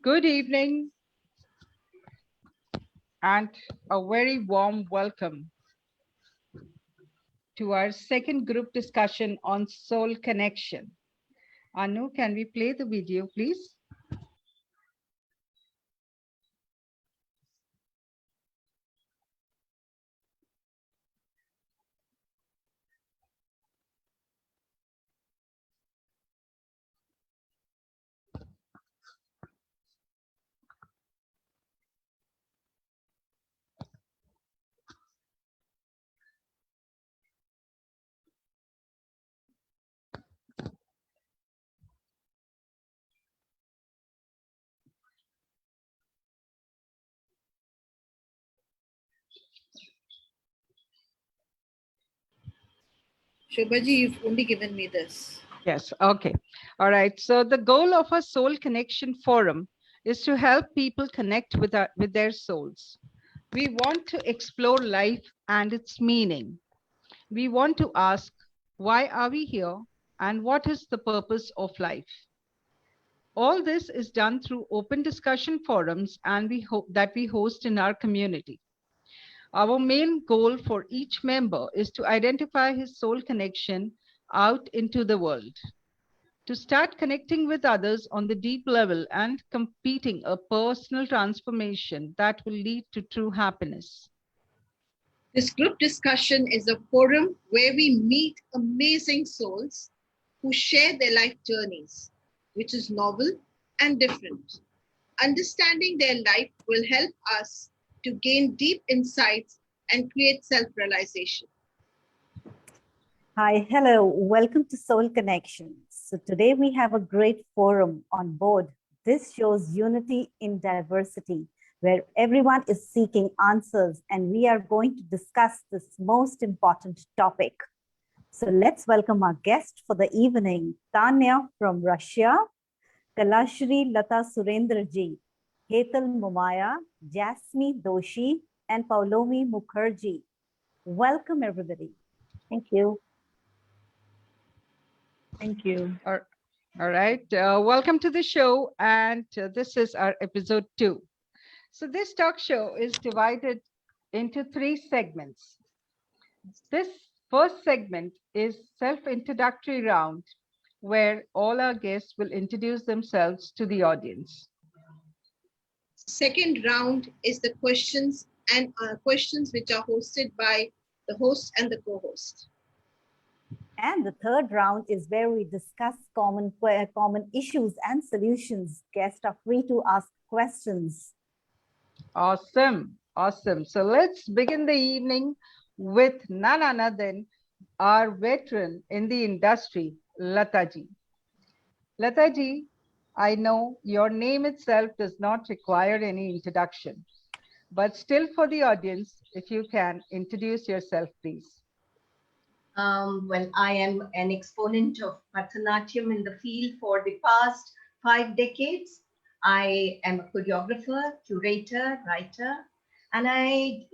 Good evening and a very warm welcome to our second group discussion on soul connection. Anu, can we play the video, please? Shobhaji, you've only given me this. Yes, okay. All right. So the goal of a Soul Connection Forum is to help people connect with their souls. We want to explore life and its meaning. We want to ask, why are we here and what is the purpose of life? All this is done through open discussion forums and we hope that we host in our community. Our main goal for each member is to identify his soul connection out into the world, to start connecting with others on the deep level and completing a personal transformation that will lead to true happiness. This group discussion is a forum where we meet amazing souls who share their life journeys, which is novel and different. Understanding their life will help us to gain deep insights and create self-realization. Hi, hello, welcome to Soul Connection. So today we have a great forum on board. This shows unity in diversity, where everyone is seeking answers, and we are going to discuss this most important topic. So let's welcome our guest for the evening, Tanya from Russia, Kalashri Lata Surendraji, Hetal Mumaya, Jasmine Doshi, and Paulomi Mukherjee. Welcome, everybody. Thank you. Thank you. All right. Welcome to the show. And this is our episode 2. So this talk show is divided into 3 segments. This first segment is self-introductory round, where all our guests will introduce themselves to the audience. Second round is the questions which are hosted by the host and the co-host. And the third round is where we discuss common issues and solutions. Guests are free to ask questions. Awesome. Awesome. So let's begin the evening with none other than our veteran in the industry, Lataji. Lataji, I know your name itself does not require any introduction, but still for the audience, if you can introduce yourself, please. Well, I am an exponent of Bharatanatyam in the field for the past 5 decades. I am a choreographer, curator, writer, and I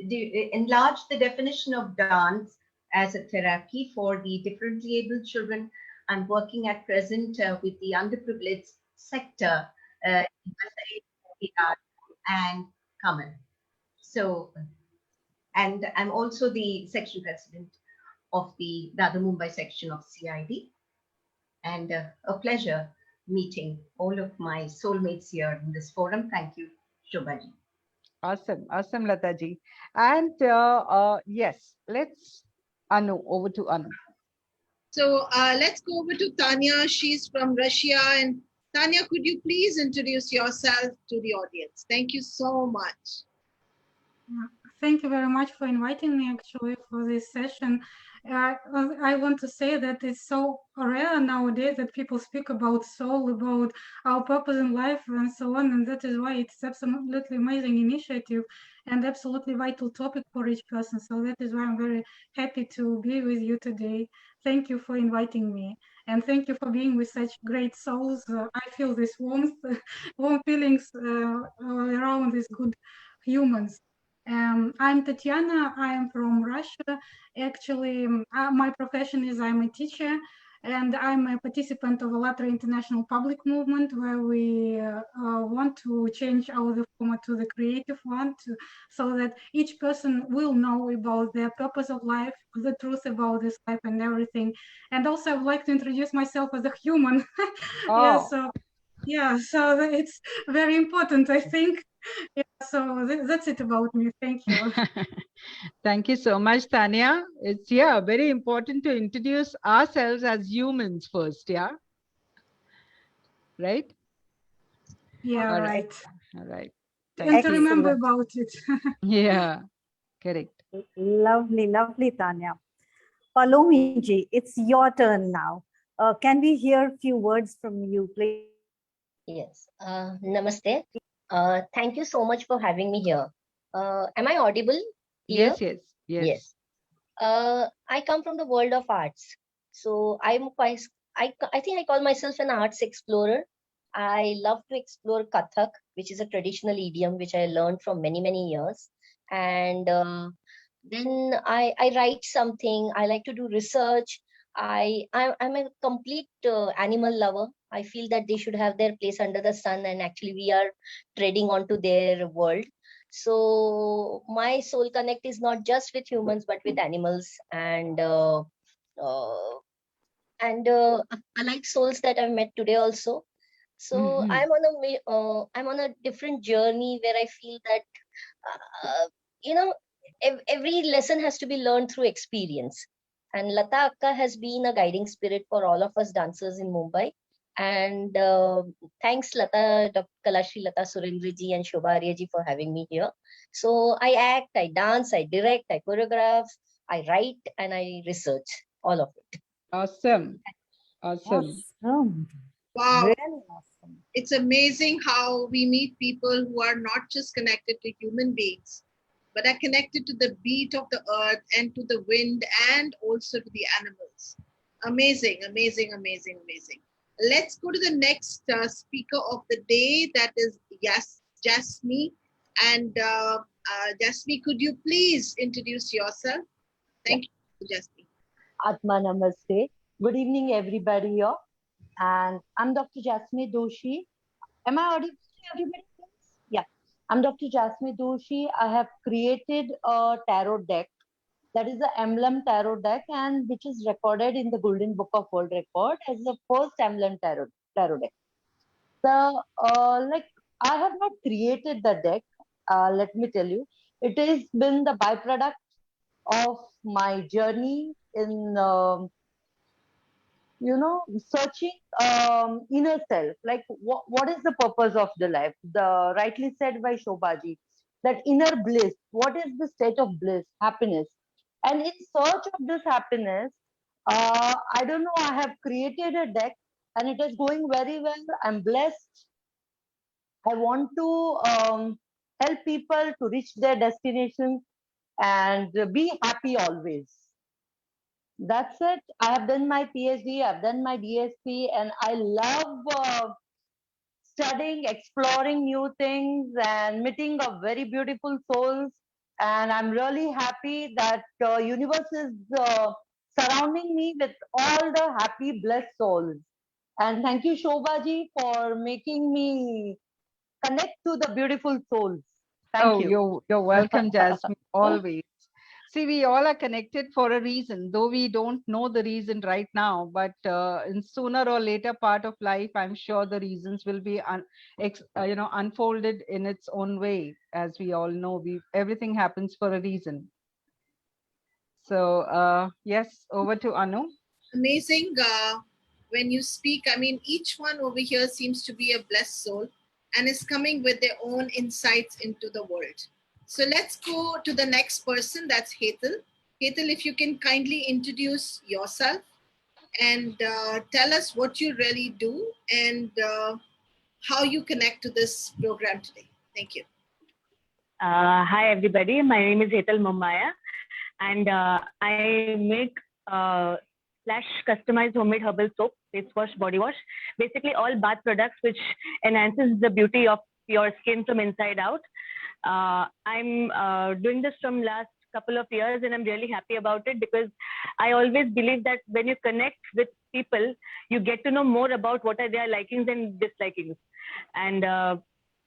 enlarge the definition of dance as a therapy for the differently abled children. I'm working at present with the underprivileged sector in and Kamal. So, and I'm also the section president of the Mumbai section of CID, and a pleasure meeting all of my soulmates here in this forum. Thank you, Shobhaji. Awesome, awesome, Lataji. And yes, let's Anu, over to Anu. So let's go over to Tanya. She's from Russia. And Tanya, could you please introduce yourself to the audience? Thank you so much. Thank you very much for inviting me actually for this session. I want to say that it's so rare nowadays that people speak about soul, about our purpose in life and so on, and that is why it's absolutely amazing initiative and absolutely vital topic for each person. So that is why I'm very happy to be with you today. Thank you for inviting me, and thank you for being with such great souls. I feel this warmth, warm feelings around these good humans. I'm Tatiana. I am from Russia. Actually, my profession is I'm a teacher, And I'm a participant of ALLATRA International Public Movement, where we want to change our format to the creative one, so that each person will know about their purpose of life, the truth about this life and everything. And also I would like to introduce myself as a human. Yeah, Oh, so it's very important, I think. Yeah, so that's it about me. Thank you. thank you so much, Tanya. It's, yeah, very important to introduce ourselves as humans first, yeah? Right? Yeah, All right. right. All right. And Thank to you. remember Excellent. about it. Yeah, correct. Lovely, lovely, Tanya. Palomiji, it's your turn now. Can we hear a few words from you, please? Yes. Namaste. Thank you so much for having me here. Am I audible? Clear? Yes, yes, yes. Yes. I come from the world of arts. So I'm quite, I think I call myself an arts explorer. I love to explore Kathak, which is a traditional idiom which I learned from many, many years. And then I write something. I like to do research. I'm a complete animal lover. I feel that they should have their place under the sun, and actually we are treading onto their world. So my soul connect is not just with humans but with animals, and alike souls that I've met today also. So Mhm. I'm on a different journey where I feel that you know every lesson has to be learned through experience. And Lata Akka has been a guiding spirit for all of us dancers in Mumbai. And thanks Lata, Dr. Kalashri Lata Surendra ji and Shobha Arya ji for having me here. So I act, I dance, I direct, I choreograph, I write, and I research all of it. Awesome. Awesome. Awesome. Wow. Really awesome. It's amazing how we meet people who are not just connected to human beings, but are connected to the beat of the earth and to the wind and also to the animals. Amazing, amazing, amazing, amazing. Let's go to the next speaker of the day, that is Jasmine. And Jasmine, could you please introduce yourself? Thank you, Jasmine. Atma Namaste. Good evening, everybody here. And I'm Dr. Jasmine Doshi. Am I audible to everybody, please? Yeah. I'm Dr. Jasmine Doshi. I have created a tarot deck. That is the Emblem Tarot deck, and which is recorded in the Golden Book of World Record as the first Emblem Tarot deck. The I have not created the deck. Let me tell you, it has been the byproduct of my journey in searching inner self, like what is the purpose of the life, the rightly said by Shobhaji, that inner bliss, what is the state of bliss, happiness. And in search of this happiness, I don't know, I have created a deck and it is going very well. I'm blessed. I want to help people to reach their destination and be happy always. That's it. I have done my PhD, I've done my DSP, and I love studying, exploring new things, and meeting of very beautiful souls. And I'm really happy that universe is surrounding me with all the happy, blessed souls. And thank you, Shobhaji, for making me connect to the beautiful souls. Thank Oh, you. you're welcome, Jasmine, always. See, we all are connected for a reason, though we don't know the reason right now, but in sooner or later part of life, I'm sure the reasons will be unfolded in its own way. As we all know, everything happens for a reason. So yes, over to Anu. Amazing. When you speak, I mean, each one over here seems to be a blessed soul and is coming with their own insights into the world. So let's go to the next person. That's Hetal. Hetal, if you can kindly introduce yourself and tell us what you really do and how you connect to this program today. Thank you. Hi, everybody. My name is Hetal Mumbaya, and I make slash customized homemade herbal soap, face wash, body wash, basically all bath products which enhances the beauty of your skin from inside out. I'm doing this from last couple of years, and I'm really happy about it because I always believe that when you connect with people, you get to know more about what are their likings and dislikings. And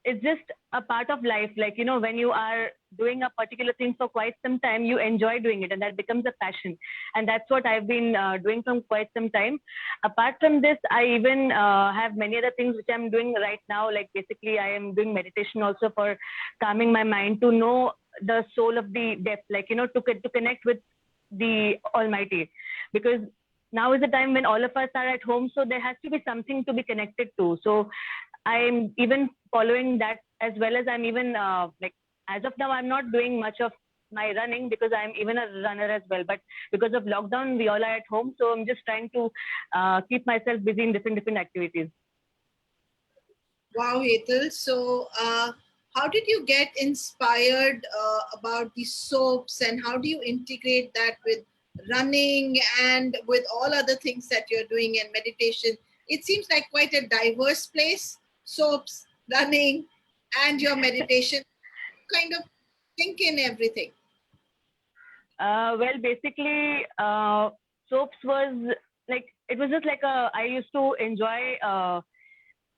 it's just a part of life. Like, you know, when you are doing a particular thing for quite some time, you enjoy doing it, and that becomes a passion. And that's what I've been doing from quite some time. Apart from this, I even have many other things which I'm doing right now. Like basically, I am doing meditation also for calming my mind, to know the soul of the depth, like, you know, to connect with the Almighty. Because now is the time when all of us are at home, so there has to be something to be connected to. So I'm even following that, as well as I'm even like, as of now, I'm not doing much of my running because I'm even a runner as well. But because of lockdown, we all are at home. So I'm just trying to keep myself busy in different activities. Wow, Hetal. So, how did you get inspired about the soaps, and how do you integrate that with running and with all other things that you're doing and meditation? It seems like quite a diverse place. Soaps, running, and your meditation. Kind of think in everything. Well, basically, soaps was like, it was just like I used to enjoy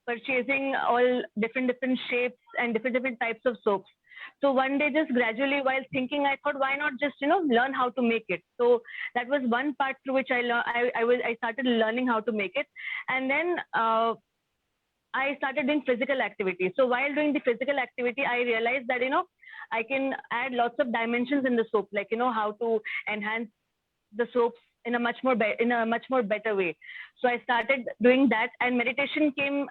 purchasing all different shapes and different types of soaps. So one day, just gradually, while thinking, I thought, why not just, you know, learn how to make it. So that was one part through which I started learning how to make it. And then I started doing physical activity. So while doing the physical activity, I realized that, you know, I can add lots of dimensions in the soap, like, you know, how to enhance the soaps in a much more better way. So I started doing that, and meditation came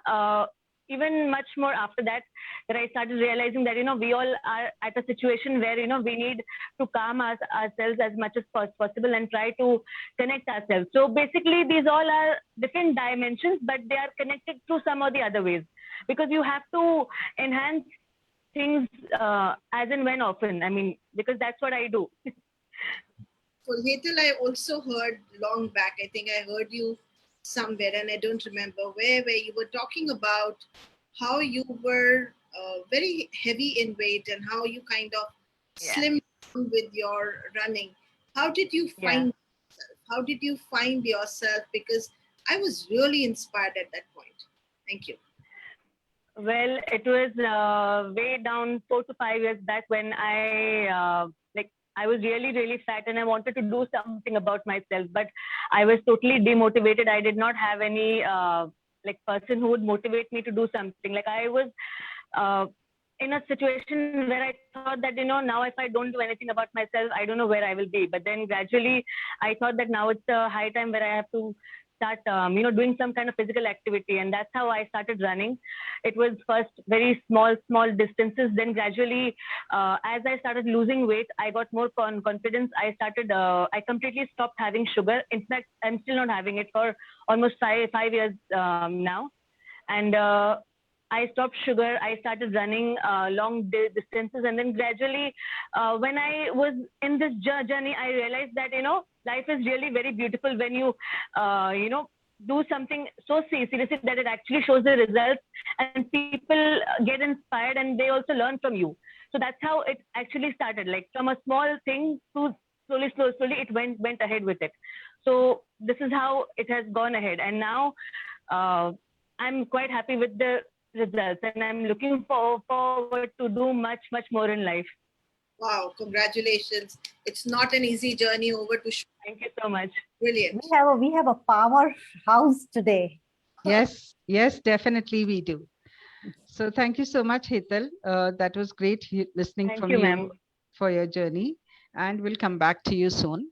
even much more after that. That I started realizing that, you know, we all are at a situation where, you know, we need to calm ourselves as much as possible and try to connect ourselves. So basically, these all are different dimensions, but they are connected through some or the other ways, because you have to enhance things as and when often. I mean, because that's what I do. For Hetal, I also heard long back, I think I heard you somewhere, and I don't remember where you were talking about how you were very heavy in weight and how you kind of slimmed down with your running. How did you find yourself? How did you find yourself? Because I was really inspired at that point. Thank you. Well, it was way down 4 to 5 years back when I was really fat, and I wanted to do something about myself, but I was totally demotivated. I did not have any person who would motivate me to do something. Like, I was in a situation where I thought that, you know, now if I don't do anything about myself, I don't know where I will be. But then gradually I thought that now it's a high time where I have to start, doing some kind of physical activity. And that's how I started running. It was first very small distances. Then gradually, as I started losing weight, I got more confidence. I completely stopped having sugar. In fact, I'm still not having it for almost five years now. And I stopped sugar. I started running long distances. And then gradually, when I was in this journey, I realized that, you know, life is really very beautiful when you, do something so seriously that it actually shows the results, and people get inspired and they also learn from you. So that's how it actually started, like from a small thing to slowly it went ahead with it. So this is how it has gone ahead. And now I'm quite happy with the results, and I'm looking forward to do much more in life. Wow, congratulations. It's not an easy journey over to show. Thank you so much. Brilliant. We have a powerhouse today. Yes, definitely we do. So thank you so much, Hetal. That was great listening from you for your journey, and we'll come back to you soon.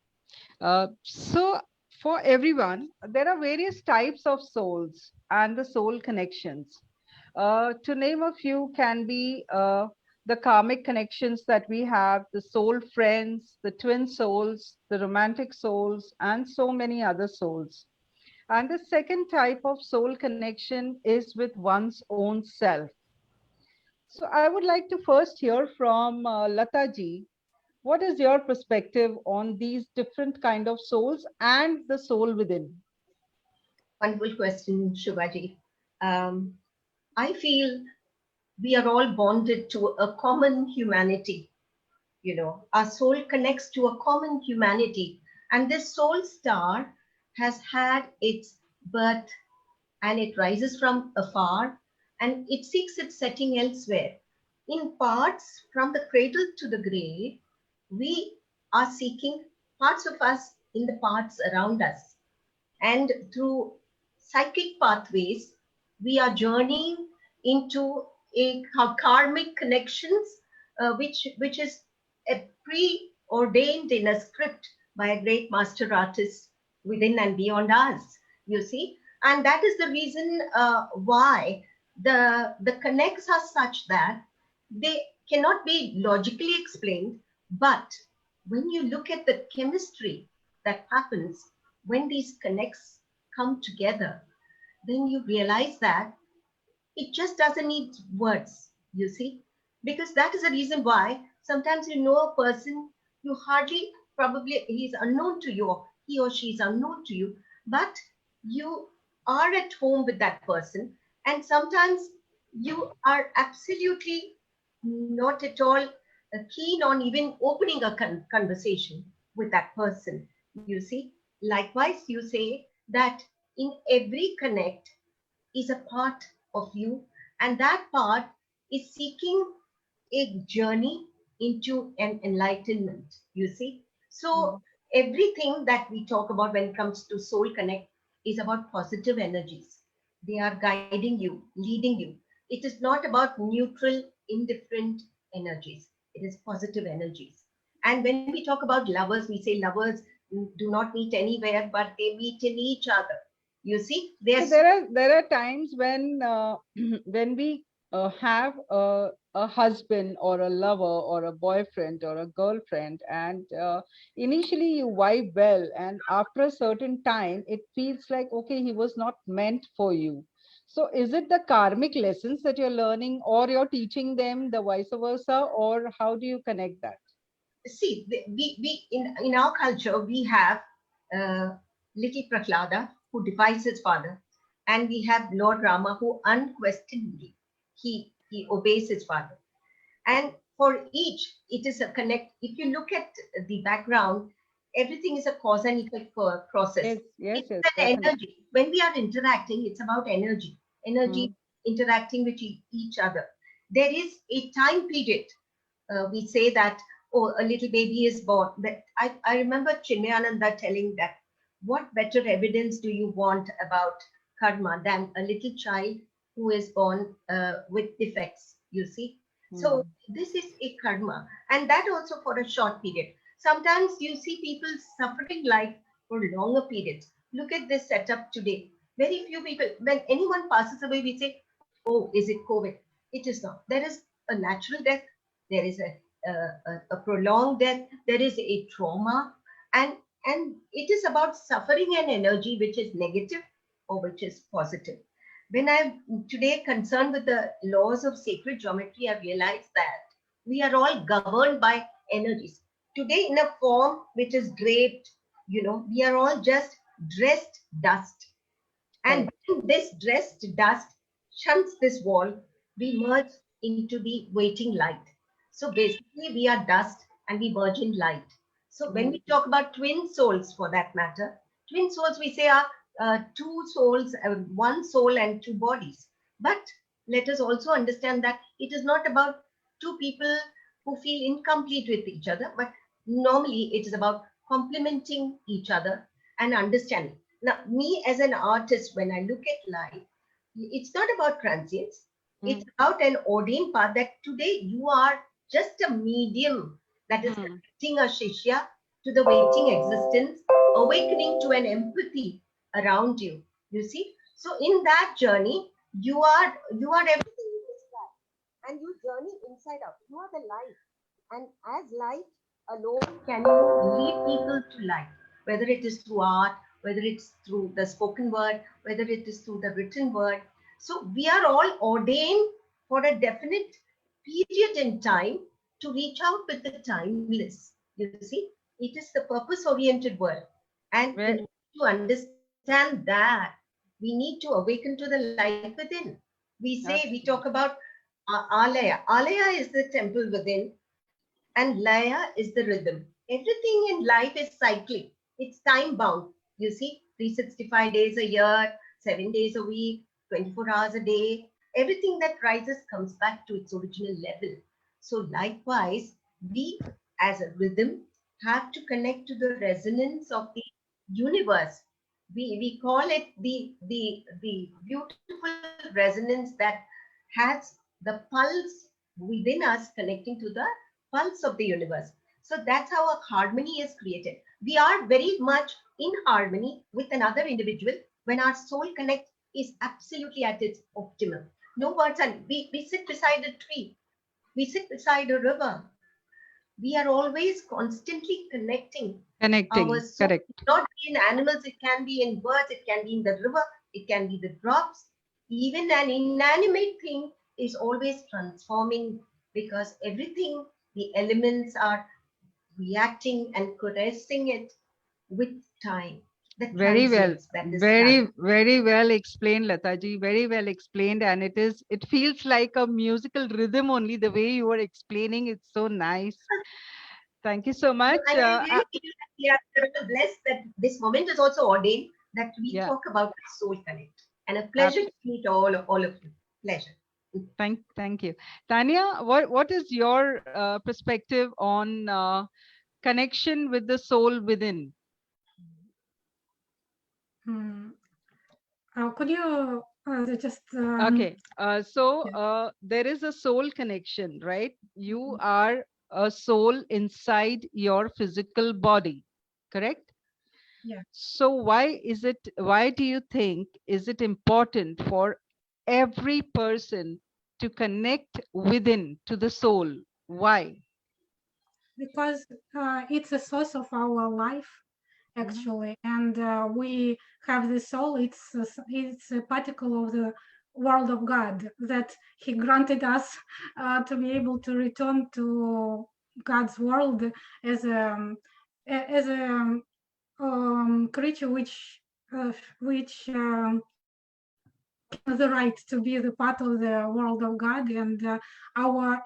So for everyone, there are various types of souls and the soul connections. To name a few can be the karmic connections that we have, the soul friends, the twin souls, the romantic souls, and so many other souls. And the second type of soul connection is with one's own self. So I would like to first hear from Lata ji. What is your perspective on these different kind of souls and the soul within? Wonderful question, Shubhaji. I feel we are all bonded to a common humanity. You know, our soul connects to a common humanity. And this soul star has had its birth and it rises from afar and it seeks its setting elsewhere. In parts from the cradle to the grave, we are seeking parts of us in the parts around us. And through psychic pathways, we are journeying into a karmic connections, which is preordained in a script by a great master artist within and beyond us, you see. And that is the reason why the connects are such that they cannot be logically explained. But when you look at the chemistry that happens when these connects come together, then you realize that it just doesn't need words, you see, because that is the reason why sometimes you know a person, you hardly, probably he's unknown to you, or he or she is unknown to you, but you are at home with that person. And sometimes you are absolutely not at all keen on even opening a conversation with that person, you see. Likewise, you say that in every connect is a part of you, and that part is seeking a journey into an enlightenment, you see. So everything that we talk about when it comes to Soul Connect is about positive energies. They are guiding you, leading you. It is not about neutral, indifferent energies. It is positive energies. And when we talk about lovers, we say lovers do not meet anywhere, but they meet in each other. You see, So there are times when when we have a husband or a lover or a boyfriend or a girlfriend, and initially you vibe well, and after a certain time it feels like, okay, he was not meant for you. So is it the karmic lessons that you're learning, or you're teaching them the vice versa, or how do you connect that? See, we in our culture, we have little Prahlada who defies his father, and we have Lord Rama who unquestionably he obeys his father. And for each, it is a connect. If you look at the background, everything is a cause and effect process. Yes, It's yes, an definitely. energy. When we are interacting, it's about energy interacting with each other. There is a time period. We say that, oh, a little baby is born. But I remember Chinmayananda telling that, what better evidence do you want about karma than a little child who is born with defects, you see? So this is a karma, and that also for a short period. Sometimes you see people suffering life for longer periods. Look at this setup today. Very few people, when anyone passes away, we say, oh, is it COVID? It is not. There is a natural death. There is a prolonged death. There is a trauma, and it is about suffering and energy, which is negative or which is positive. When I'm today concerned with the laws of sacred geometry, I realized that we are all governed by energies. Today, in a form which is draped, we are all just dressed dust. And when this dressed dust shunts this wall, we merge into the waiting light. So basically, we are dust and we merge in light. So when we talk about twin souls, for that matter, twin souls we say are two souls, one soul and two bodies. But let us also understand that it is not about two people who feel incomplete with each other, but normally it is about complementing each other and understanding. Now, me as an artist, when I look at life, it's not about transience. It's about an ordained path that today you are just a medium that is connecting a Shishya to the waiting existence, awakening to an empathy around you. You see? So in that journey, you are everything you describe. And you journey inside out. You are the light. And as light alone can you lead people to light, whether it is through art, whether it's through the spoken word, whether it is through the written word. So we are all ordained for a definite period in time to reach out with the timeless. You see, it is the purpose-oriented world. And in order to understand that, we need to awaken to the light within. We talk about Alaya. Alaya is the temple within, and Laya is the rhythm. Everything in life is cyclic. It's time bound. You see, 365 days a year, 7 days a week, 24 hours a day. Everything that rises comes back to its original level. So likewise, we as a rhythm have to connect to the resonance of the universe. We call it the beautiful resonance that has the pulse within us connecting to the pulse of the universe. So that's how a harmony is created. We are very much in harmony with another individual when our soul connect is absolutely at its optimum. No words, and we sit beside a tree, we sit beside a river. We are always constantly connecting our soul. Correct. Not in animals, it can be in birds, it can be in the river, it can be the drops. Even an inanimate thing is always transforming because everything, the elements are reacting and caressing it with time. The Very well. transience that is time. Very well explained, Lataji. Very well explained. And it feels like a musical rhythm only the way you were explaining. It's so nice. Thank you so much. I really feel that we are blessed that this moment is also ordained that we Yeah. talk about Soul Connect. And a pleasure to meet all of you. Pleasure. Thank you. Tanya, what is your perspective on connection with the soul within? Could you just Okay, so there is a soul connection, right? You are a soul inside your physical body, correct? Yeah. So why do you think is it important for every person to connect within to the soul? Why? Because it's a source of our life, actually, and we have the soul. It's a particle of the world of God that He granted us to be able to return to God's world as a creature which the right to be the part of the world of God, and our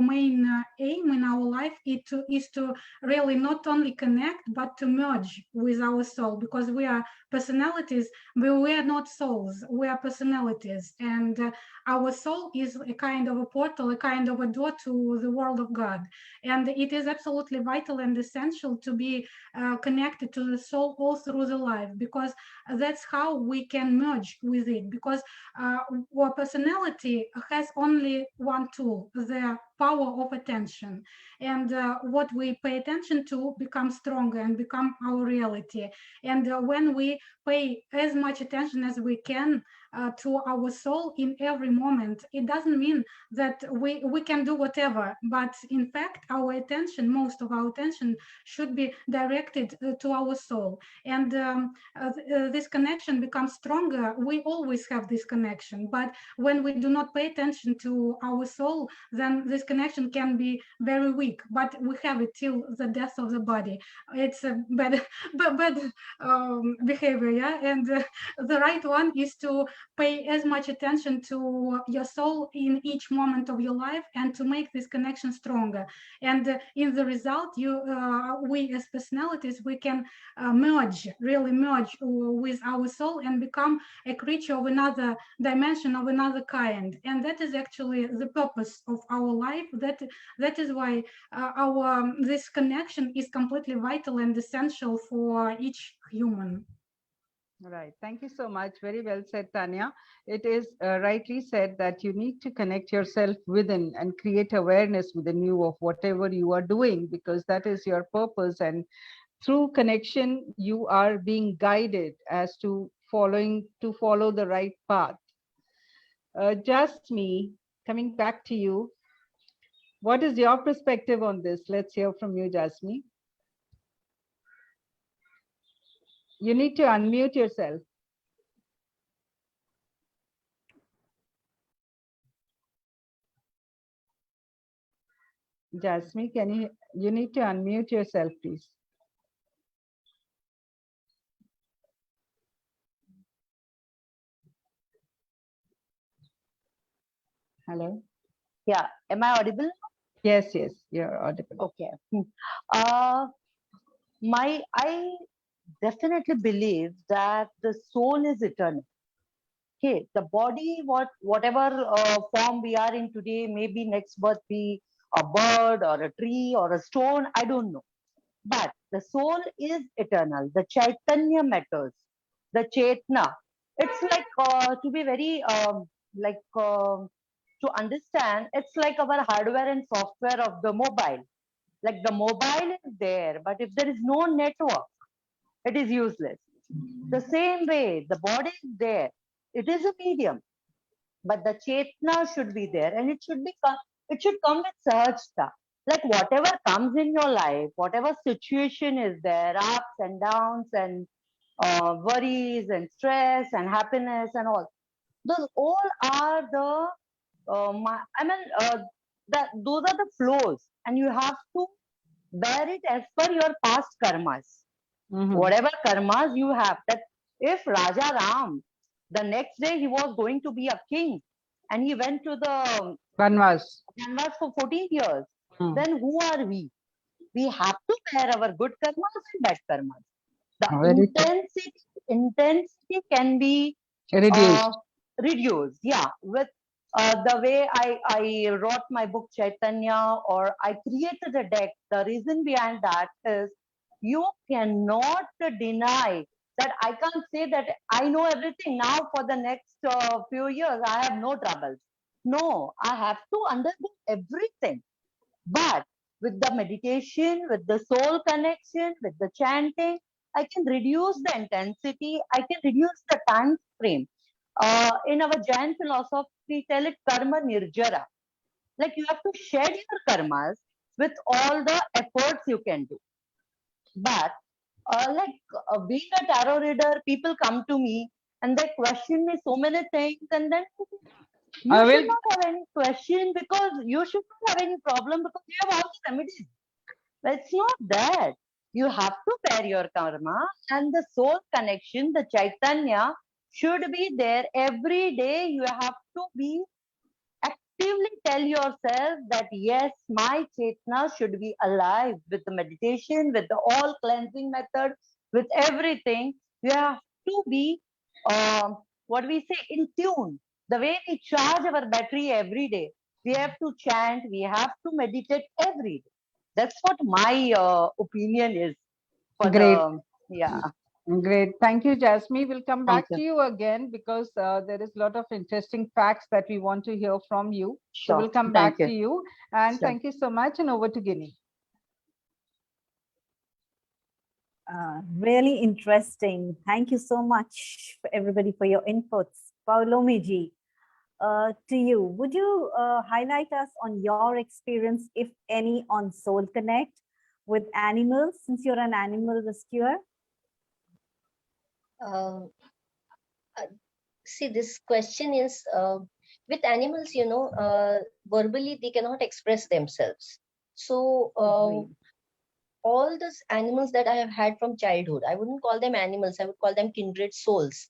main aim in our life is to really not only connect but to merge with our soul, because we are personalities, but we are not souls, we are personalities, and our soul is a kind of a portal, a kind of a door to the world of God, and it is absolutely vital and essential to be connected to the soul all through the life, because that's how we can merge with it, because our personality has only one tool, the power of attention, and what we pay attention to becomes stronger and become our reality. And when we pay as much attention as we can to our soul in every moment, it doesn't mean that we can do whatever, but in fact our attention, most of our attention should be directed to our soul, and this connection becomes stronger. We always have this connection, but when we do not pay attention to our soul, then this connection can be very weak, but we have it till the death of the body. It's a bad behavior, yeah, and the right one is to pay as much attention to your soul in each moment of your life and to make this connection stronger, and in the result we as personalities, we can really merge with our soul and become a creature of another dimension, of another kind, and that is actually the purpose of our life. That is why this connection is completely vital and essential for each human. Right. Thank you so much. Very well said, Tanya. It is rightly said that you need to connect yourself within and create awareness within you of whatever you are doing, because that is your purpose. And through connection, you are being guided as to follow the right path. Jasmine, coming back to you, what is your perspective on this? Let's hear from you, Jasmine. You need to unmute yourself. Jasmine, you need to unmute yourself, please. Hello. Yeah, am I audible? Yes, you're audible. Okay. I definitely believe that the soul is eternal. Okay, the body, whatever form we are in today, maybe next birth be a bird or a tree or a stone, I don't know. But the soul is eternal. The Chaitanya matters. The Chetna. It's like to be very like to understand. It's like our hardware and software of the mobile. Like the mobile is there, but if there is no network, it is useless. The same way, the body is there. It is a medium, but the Chetna should be there, and it should come with sahajta. Like whatever comes in your life, whatever situation is there, ups and downs and worries and stress and happiness and all, those all are the I mean that those are the flows, and you have to bear it as per your past karmas. Whatever karmas you have, that if Raja Ram, the next day he was going to be a king, and he went to the Vanvas. canvas for 14 years, then who are we? We have to bear our good karmas and bad karmas. The Very true. intensity can be Reduced. reduced. Yeah, with the way I wrote my book Chaitanya, or I created a deck. The reason behind that is you cannot deny that I can't say that I know everything now for the next few years. I have no troubles. No, I have to undergo everything. But with the meditation, with the soul connection, with the chanting, I can reduce the intensity, I can reduce the time frame. In our Jain philosophy, we tell it karma nirjara. Like you have to shed your karmas with all the efforts you can do. But being a tarot reader, people come to me and they question me so many things, and then I you will. should not have any question because you should not have any problem because you have all the remedies. It's not that. You have to bear your karma, and the soul connection, the Chaitanya, should be there every day. You have to be actively tell yourself that yes, my Chetna should be alive with the meditation, with the all cleansing method, with everything. You have to be, what we say, in tune. The way we charge our battery every day, we have to chant, we have to meditate every day. That's what my opinion is for Great. the, yeah. Great. Thank you, Jasmine. We'll come Thank back you. to you again because there is a lot of interesting facts that we want to hear from you. So Sure. we'll come Thank back to you. you. And Sure. thank you so much. And over to Guinea. Really interesting. Thank you so much for everybody for your inputs. Paulomi ji, to you, would you highlight us on your experience, if any, on Soul Connect with animals, since you're an animal rescuer? See, this question is with animals, verbally they cannot express themselves. So all those animals that I have had from childhood, I wouldn't call them animals, I would call them kindred souls.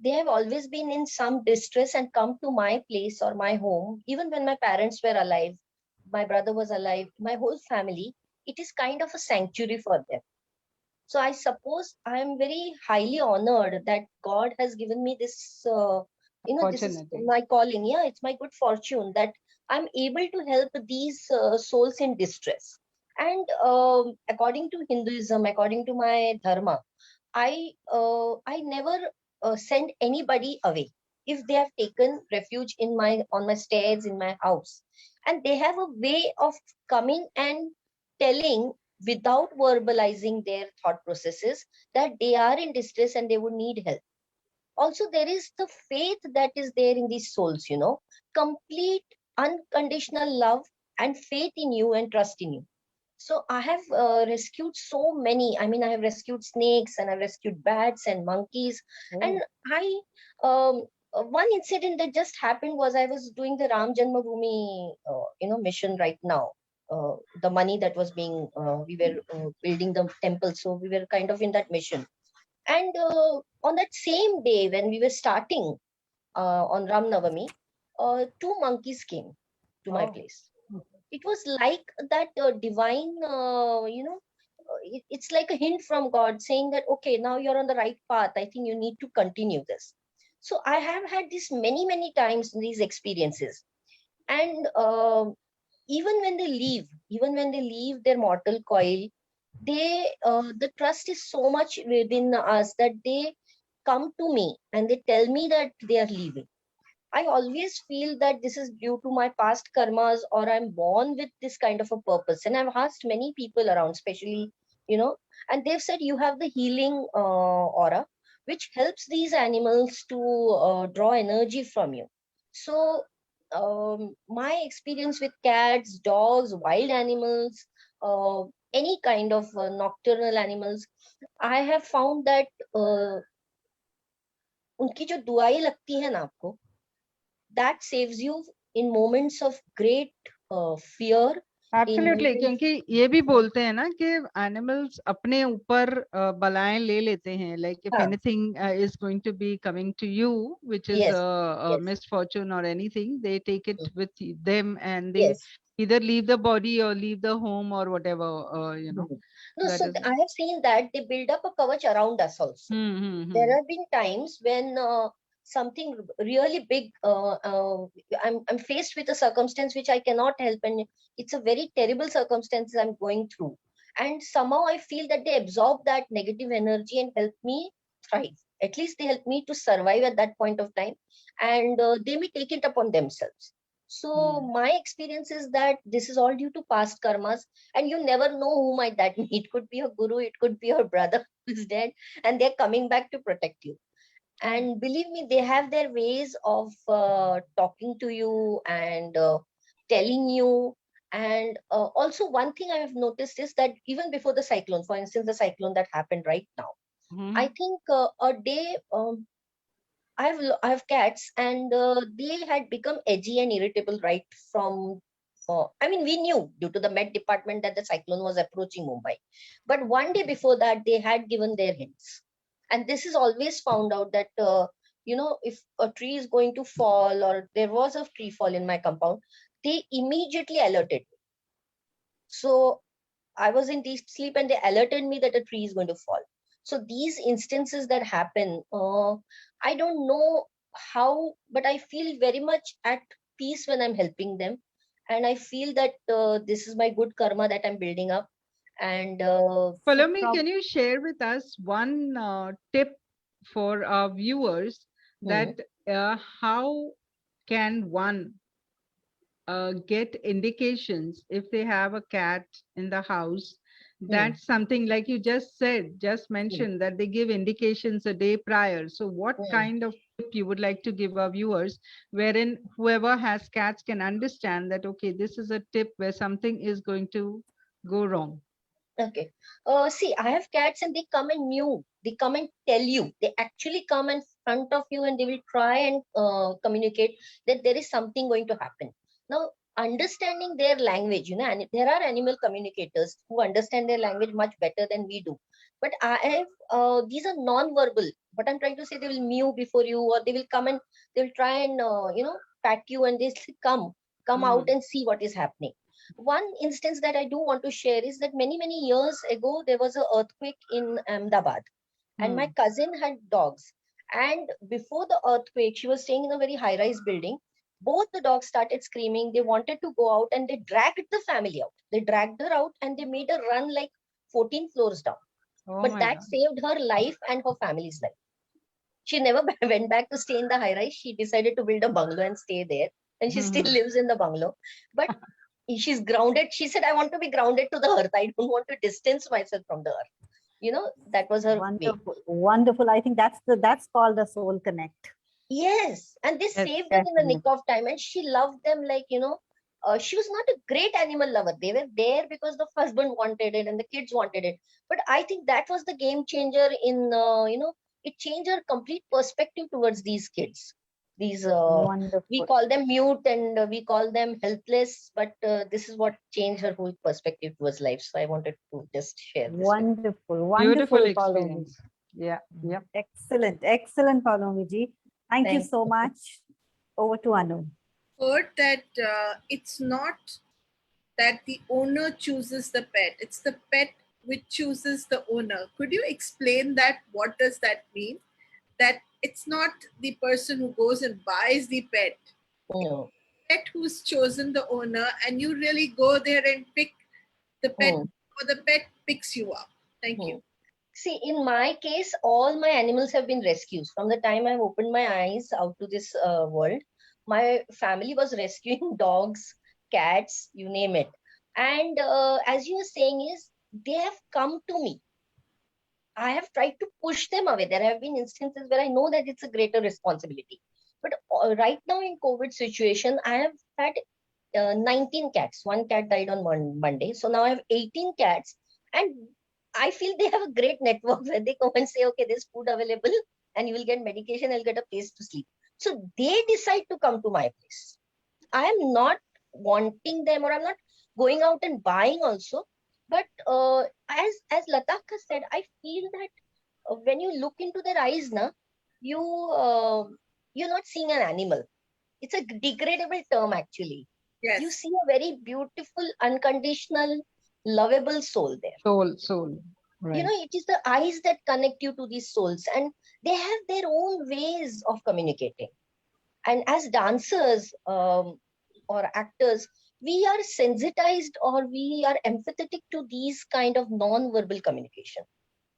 They have always been in some distress and come to my place or my home, even when my parents were alive, my brother was alive, my whole family. It is kind of a sanctuary for them. So I suppose I am very highly honored that God has given me this, this is my calling. Yeah, it's my good fortune that I'm able to help these souls in distress. And according to Hinduism, according to my dharma, I never send anybody away if they have taken refuge in on my stairs in my house, and they have a way of coming and telling without verbalizing their thought processes that they are in distress and they would need help. Also, there is the faith that is there in these souls, complete unconditional love and faith in you and trust in you. So I have rescued so many. I mean, I have rescued snakes and I've rescued bats and monkeys. And one incident that just happened was I was doing the Ram Janmabhoomi, mission right now. The money that was being, we were building the temple. So we were kind of in that mission. And on that same day when we were starting on Ram Navami, 2 monkeys came to my place. It was like that divine, it's like a hint from God saying that, okay, now you're on the right path. I think you need to continue this. So I have had this many times in these experiences. And even when they leave their mortal coil, the trust is so much within us that they come to me and they tell me that they are leaving. I always feel that this is due to my past karmas, or I'm born with this kind of a purpose. And I've asked many people around, especially, and they've said you have the healing aura, which helps these animals to draw energy from you. So my experience with cats, dogs, wild animals, any kind of nocturnal animals, I have found that उनकी जो दुआएं लगती है ना आपको, that saves you in moments of great fear. Absolutely, क्योंकि ये भी बोलते हैं ना कि एनिमल्स अपने ऊपर बलाएं ले लेते हैं, like if anything is going to be coming to you, which is a misfortune or anything, they take it with them and they either leave the body or leave the home or whatever, No, so I have seen that they build up a kavach around us also. There have been times when something really big, I'm faced with a circumstance which I cannot help, and it's a very terrible circumstance I'm going through, and somehow I feel that they absorb that negative energy and help me thrive. At least they help me to survive at that point of time, and they may take it upon themselves. So my experience is that this is all due to past karmas, and you never know who might that be. It could be a guru, it could be your brother who's dead, and they're coming back to protect you. And believe me, they have their ways of talking to you and telling you. And also one thing I have noticed is that even before the cyclone, for instance, the cyclone that happened right now, I think a day, I have cats, and they had become edgy and irritable right from, I mean, we knew due to the Met department that the cyclone was approaching Mumbai. But one day before that, they had given their hints. And this is always found out that, if a tree is going to fall or there was a tree fall in my compound, they immediately alerted me. So I was in deep sleep and they alerted me that a tree is going to fall. So these instances that happen, I don't know how, but I feel very much at peace when I'm helping them. And I feel that this is my good karma that I'm building up. And Paulomi, can you share with us one tip for our viewers that how can one get indications if they have a cat in the house? That's something like you just mentioned that they give indications a day prior. So what kind of tip you would like to give our viewers wherein whoever has cats can understand that, okay, this is a tip where something is going to go wrong? Okay. See, I have cats and they come and mew. They come and tell you. They actually come in front of you and they will try and communicate that there is something going to happen. Now, understanding their language, and there are animal communicators who understand their language much better than we do. But these are non-verbal. What I'm trying to say, they will mew before you, or they will come and they will try and, pat you, and they say, come out and see what is happening. One instance that I do want to share is that many years ago, there was an earthquake in Ahmedabad, and my cousin had dogs. And before the earthquake, she was staying in a very high-rise building. Both the dogs started screaming. They wanted to go out, and they dragged the family out. They dragged her out, and they made her run like 14 floors down. But that saved her life and her family's life. She never went back to stay in the high-rise. She decided to build a bungalow and stay there. And she still lives in the bungalow. But she's grounded. She said, I want to be grounded to the earth. I don't want to distance myself from the earth. That was her wonderful way. Wonderful. I think that's called a soul connect. Yes, and they saved them in the nick of time, and she loved them like, she was not a great animal lover. They were there because the husband wanted it and the kids wanted it. But I think that was the game changer in it changed her complete perspective towards these kids. These we call them mute and we call them helpless, but this is what changed her whole perspective towards life. So I wanted to just share this. Wonderful, beautiful experience. Yeah. Excellent, Paulomi ji. Thank you so much. Over to Anu. Heard that it's not that the owner chooses the pet; it's the pet which chooses the owner. Could you explain that? What does that mean? That it's not the person who goes and buys the pet, No. pet who's chosen the owner, and you really go there and pick the pet, or the pet picks you up. Thank you. See, in my case, all my animals have been rescues. From the time I've opened my eyes out to this world, my family was rescuing dogs, cats, you name it. And as you were saying, is they have come to me. I have tried to push them away. There have been instances where I know that it's a greater responsibility. But right now in COVID situation, I have had 19 cats. One cat died on Monday. So now I have 18 cats. And I feel they have a great network where they come and say, okay, there's food available and you will get medication, I'll get a place to sleep. So they decide to come to my place. I am not wanting them, or I'm not going out and buying also. But as Lataka said, I feel that when you look into their eyes, you're not seeing an animal. It's a degradable term actually. Yes. You see a very beautiful, unconditional, lovable soul there. Soul. Right. You know, it is the eyes that connect you to these souls, and they have their own ways of communicating. And as dancers or actors, we are sensitized, or we are empathetic to these kind of non-verbal communication.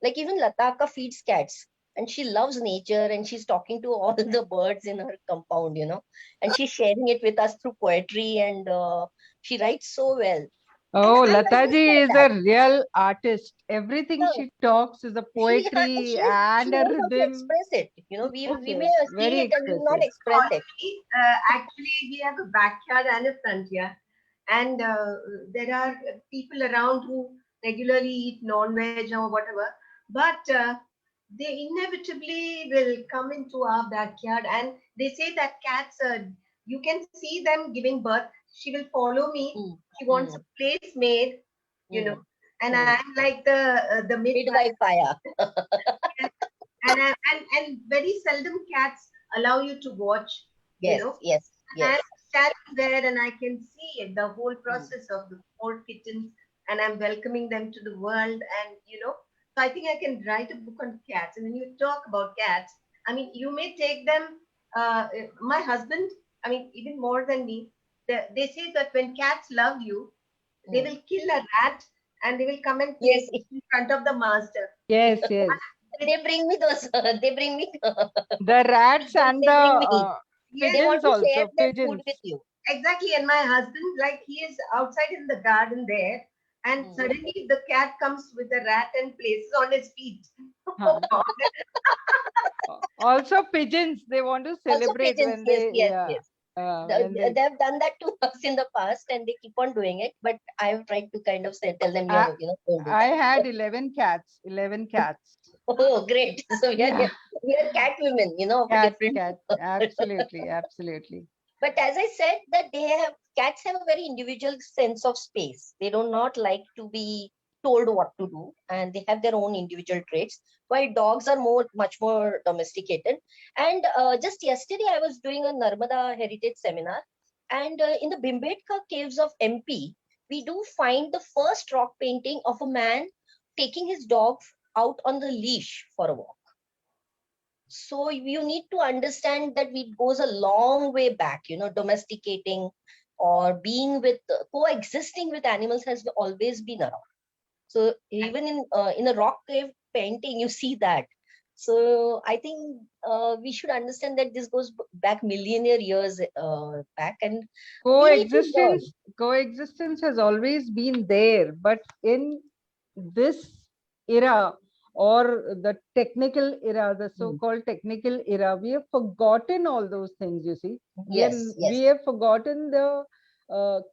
Like even Lataka feeds cats, and she loves nature, and she's talking to all the birds in her compound, you know, and she's sharing it with us through poetry, and she writes so well. Oh, And I Lataji is understand a real artist. Everything that. she talks is a She poetry she and a knows how to rhythm. express it. You know, we Okay, may see very it and we will not expressive. express it. Actually, we have a backyard and a front yard, and there are people around who regularly eat non-veg or whatever, but they inevitably will come into our backyard, and they say that cats, you can see them giving birth. She will follow me. She wants a place made, you know, and I'm like the midwife. Fire. And very seldom cats allow you to watch, Yes, you know. yes, yes. I'm standing there and I can see the whole process of the 4 kittens, and I'm welcoming them to the world. And, you know, so I think I can write a book on cats. And when you talk about cats, I mean, you may take them, my husband, I mean, even more than me, they say that when cats love you, they will kill a rat and they will come and play in front of the master. Yes, yes. They bring me those. They bring me. The rats and the They want pigeons to share also. their food Pigeons. with you. Exactly. And my husband, like, he is outside in the garden there, and suddenly the cat comes with the rat and places on his feet. Also pigeons, they want to celebrate when they, Yes. They have done that to us in the past, and they keep on doing it. But I've tried to kind of say, tell them, don't do I that. had 11 cats. 11 cats. Oh, great! So we are cat women, you know. Cat. Absolutely. But as I said, that cats have a very individual sense of space. They do not like to be told what to do, and they have their own individual traits. While dogs are much more domesticated. And just yesterday, I was doing a Narmada Heritage Seminar, and in the Bhimbetka caves of MP, we do find the first rock painting of a man taking his dog out on the leash for a walk. So you need to understand that it goes a long way back, you know, domesticating or being with, coexisting with animals has always been around. So even in a rock cave painting, you see that. So I think we should understand that this goes back millionaire years back, and coexistence has always been there, but in this era, or the technical era, the so-called technical era, we have forgotten all those things, you see. We have forgotten the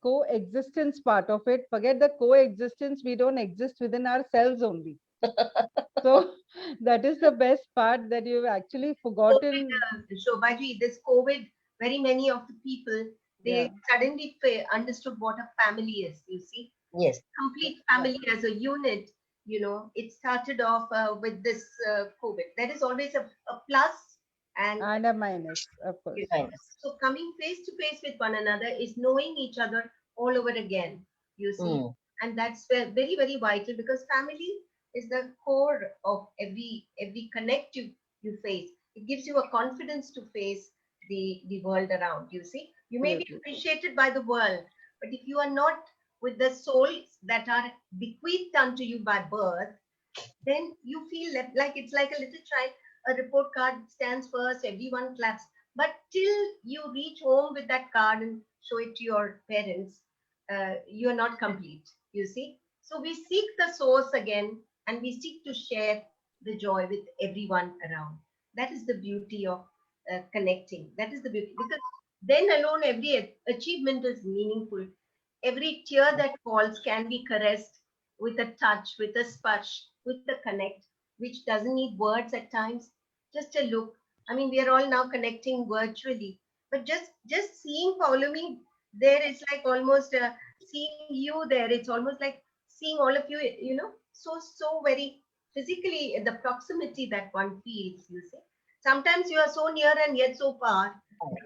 coexistence part of it. Forget the coexistence, we don't exist within ourselves only. So that is the best part, that you've actually forgotten. Shobhaji, this COVID, very many of the people, they suddenly understood what a family is, you see. Yes. Complete family as a unit, you know. It started off with this COVID. There is always a plus and a minus, of course. So coming face to face with one another is knowing each other all over again, you see. And that's very, very vital, because family is the core of every connect you face. It gives you a confidence to face the world around. You see, you may be Absolutely. appreciated by the world, but if you are not with the souls that are bequeathed unto you by birth, then you feel like it's like a little child. A report card stands first, everyone claps. But till you reach home with that card and show it to your parents, you are not complete, you see. So we seek the source again, and we seek to share the joy with everyone around. That is the beauty of connecting. That is the beauty, because then alone every achievement is meaningful. Every tear that falls can be caressed with a touch, with a sparsh, with a connect, which doesn't need words at times, just a look. I mean, we are all now connecting virtually, but just seeing Follow Me there is like almost seeing you there. It's almost like seeing all of you, so very physically the proximity that one feels. You see, sometimes you are so near and yet so far,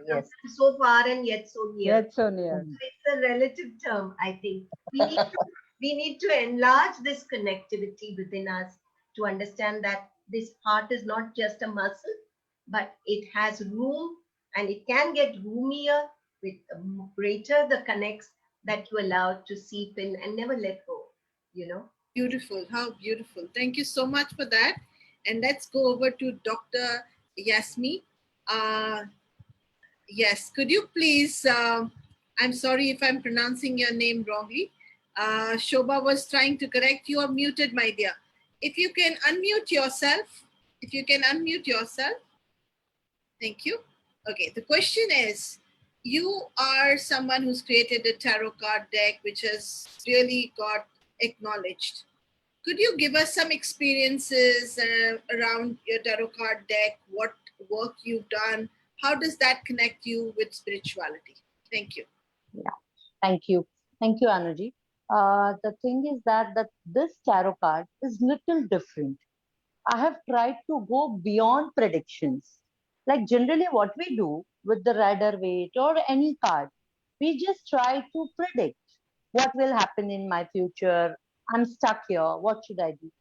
Yes. sometimes so far and yet so near. Yet so near. Mhm. It's a relative term, I think. We need to enlarge this connectivity within us to understand that this heart is not just a muscle, but it has room, and it can get roomier with greater the connects that you allow to seep in and never let go, you know. Beautiful. How beautiful. Thank you so much for that. And let's go over to Dr. Yasmi. Uh, yes, could you please? I'm sorry if I'm pronouncing your name wrongly. Shobha was trying to correct you. Are muted, my dear. If you can unmute yourself, if you can unmute yourself. Thank you. Okay, the question is, you are someone who's created a tarot card deck which has really got acknowledged. Could you give us some experiences around your tarot card deck? What work you've done? How does that connect you with spirituality? Thank you. Yeah. Thank you. Thank you, Anuji. The thing is that this tarot card is little different. I have tried to go beyond predictions. Like generally what we do with the Rider Waite or any card, we just try to predict what will happen in my future. I'm stuck here. What should I do?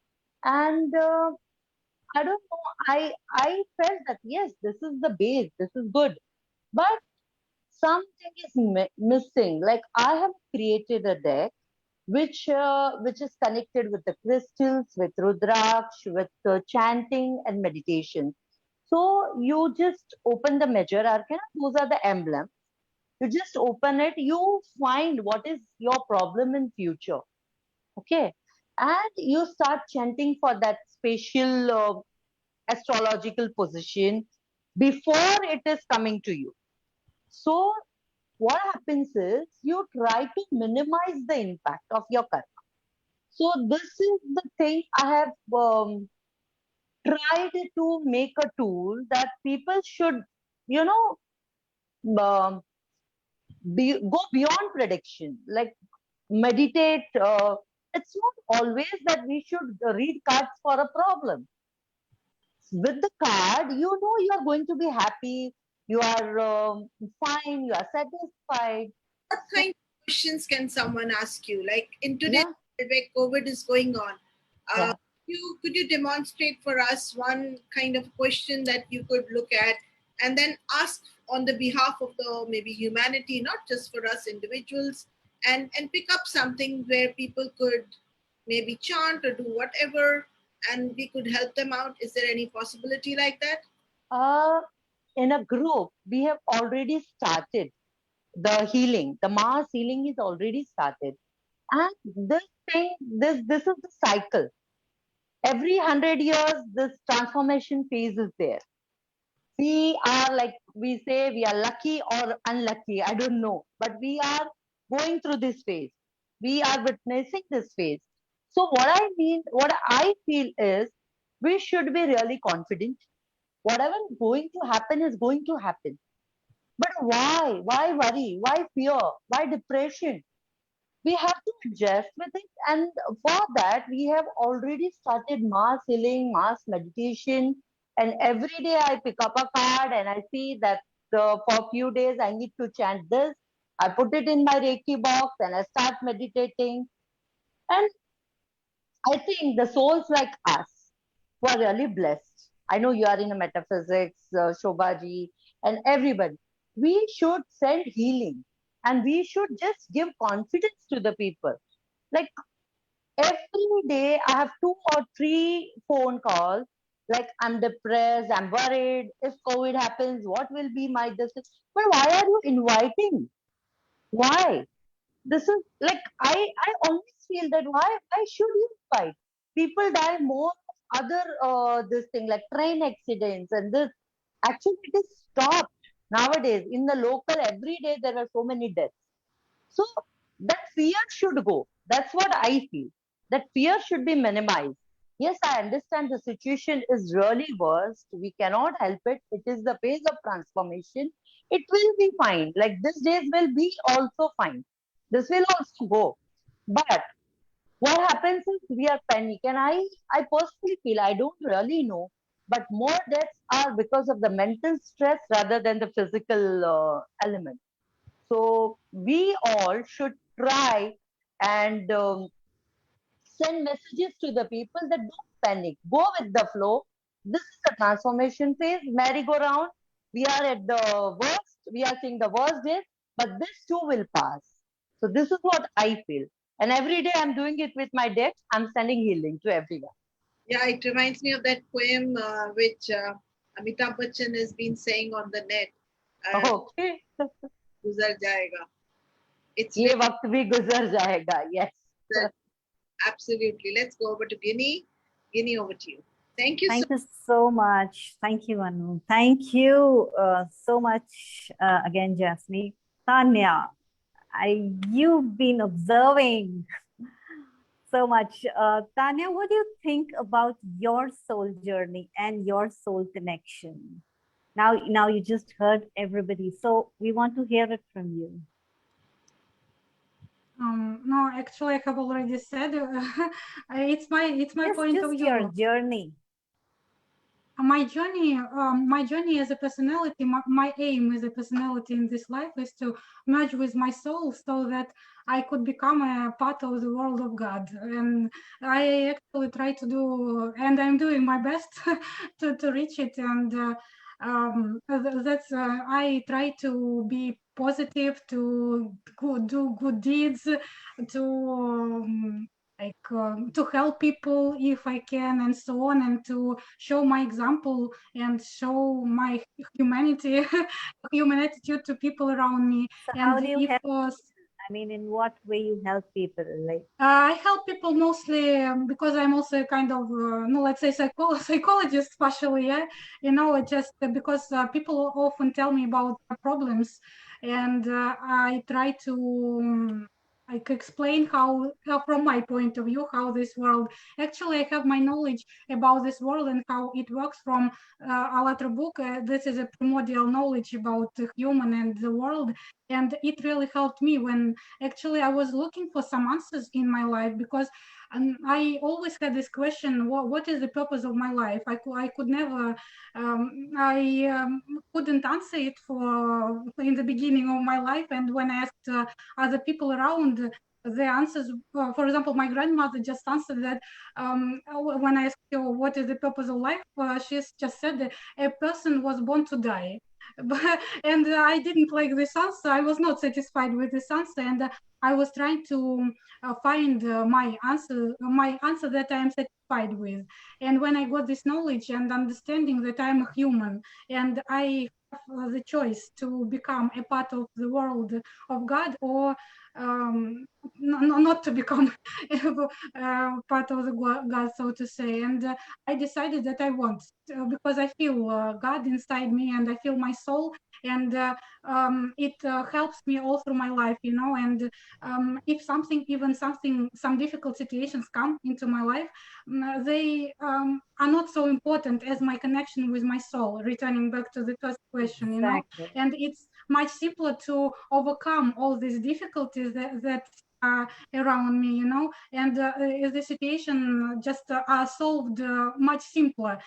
And I don't know. I felt that yes, this is the base. This is good, but something is missing. Like I have created a deck which is connected with the crystals, with Rudraksh, with chanting and meditation. So you just open the Major Arcana. Those are the emblems. You just open it. You find what is your problem in future. Okay, and you start chanting for that spatial astrological position before it is coming to you. So what happens is you try to minimize the impact of your karma. So this is the thing I have tried to make a tool that people should, you know, um, go beyond prediction, like meditate. It's not always that we should read cards for a problem. With the card, you know you are going to be happy, you are fine, you are satisfied. What So, kind of questions can someone ask you? Like in today's yeah, world where COVID is going on, yeah. could you demonstrate for us one kind of question that you could look at and then ask on the behalf of the maybe humanity, not just for us individuals, and pick up something where people could maybe chant or do whatever, and we could help them out. Is there any possibility like that? Uh, in a group, we have already started the healing. The mass healing is already started. And this thing, this is the cycle. Every 100 years, this transformation phase is there. We are like, we say we are lucky or unlucky, I don't know, but we are going through this phase. We are witnessing this phase. So what I feel is we should be really confident. Whatever is going to happen is going to happen. But why? Why worry? Why fear? Why depression? We have to adjust with it. And for that, we have already started mass healing, mass meditation. And every day I pick up a card and I see that for a few days I need to chant this. I put it in my Reiki box and I start meditating. And I think the souls like us who are really blessed. I know you are in a metaphysics, Shobhaji, and everybody. We should send healing and we should just give confidence to the people. Like every day, I have 2 or 3 phone calls. Like I'm depressed, I'm worried. If COVID happens, what will be my decision? But why are you inviting? Why? This is like I always feel that why should you fight? People die more of other this thing like train accidents and this. Actually, it is stopped nowadays in the local. Every day there are so many deaths. So that fear should go. That's what I feel. That fear should be minimized. Yes, I understand the situation is really worst. We cannot help it. It is the phase of transformation. It will be fine. Like this days will be also fine. This will also go. But what happens is we are panic. And I personally feel, I don't really know, but more deaths are because of the mental stress rather than the physical element. So we all should try and send messages to the people that don't panic. Go with the flow. This is the transformation phase, merry-go-round. We are at the worst. We are seeing the worst days, but this too will pass. So this is what I feel. And every day I'm doing it with my deck. I'm sending healing to everyone. Yeah, it reminds me of that poem which Amitabh Bachchan has been saying on the net. Okay. Guzar jayega. It's ये वक्त भी गुजर जाएगा. Yes. Absolutely. Let's go over to Guinea. Guinea, over to you. Thank you. Thank you so much. Thank you, Anu. Thank you so much again, Jasmine. Tanya, you've been observing so much. Tanya, what do you think about your soul journey and your soul connection? Now you just heard everybody, so we want to hear it from you. No, actually, I have already said it's my point of view. Your journey. My journey as a personality, my aim as a personality in this life is to merge with my soul so that I could become a part of the world of God. And I actually try to do, and I'm doing my best to reach it. And I try to be positive, to do good deeds, to to help people if I can, and so on, and to show my example and show my humanity, human attitude to people around me. So and how do you help? I mean, in what way you help people? Like I help people mostly because I'm also a kind of, no, let's say psychologist, partially, yeah. Just because people often tell me about problems, and I try to. I could explain how, from my point of view, how this world, actually I have my knowledge about this world and how it works from ALLATRA book. This is a primordial knowledge about the human and the world. And it really helped me when actually I was looking for some answers in my life, because I always had this question, what is the purpose of my life? I could never, couldn't answer it in the beginning of my life. And when I asked other people around, the answers, for example, my grandmother just answered that when I asked her what is the purpose of life, she just said that a person was born to die. And I didn't like this answer. I was not satisfied with this answer, and I was trying to find my answer that I am satisfied with. And when I got this knowledge and understanding that I'm a human and I have the choice to become a part of the world of God, or not to become part of the God, so to say. And I decided that I want, because I feel God inside me, and I feel my soul, and it helps me all through my life, and if some difficult situations come into my life, they are not so important as my connection with my soul, returning back to the first question. Exactly. And it's much simpler to overcome all these difficulties that are around me, and the situation just are solved much simpler,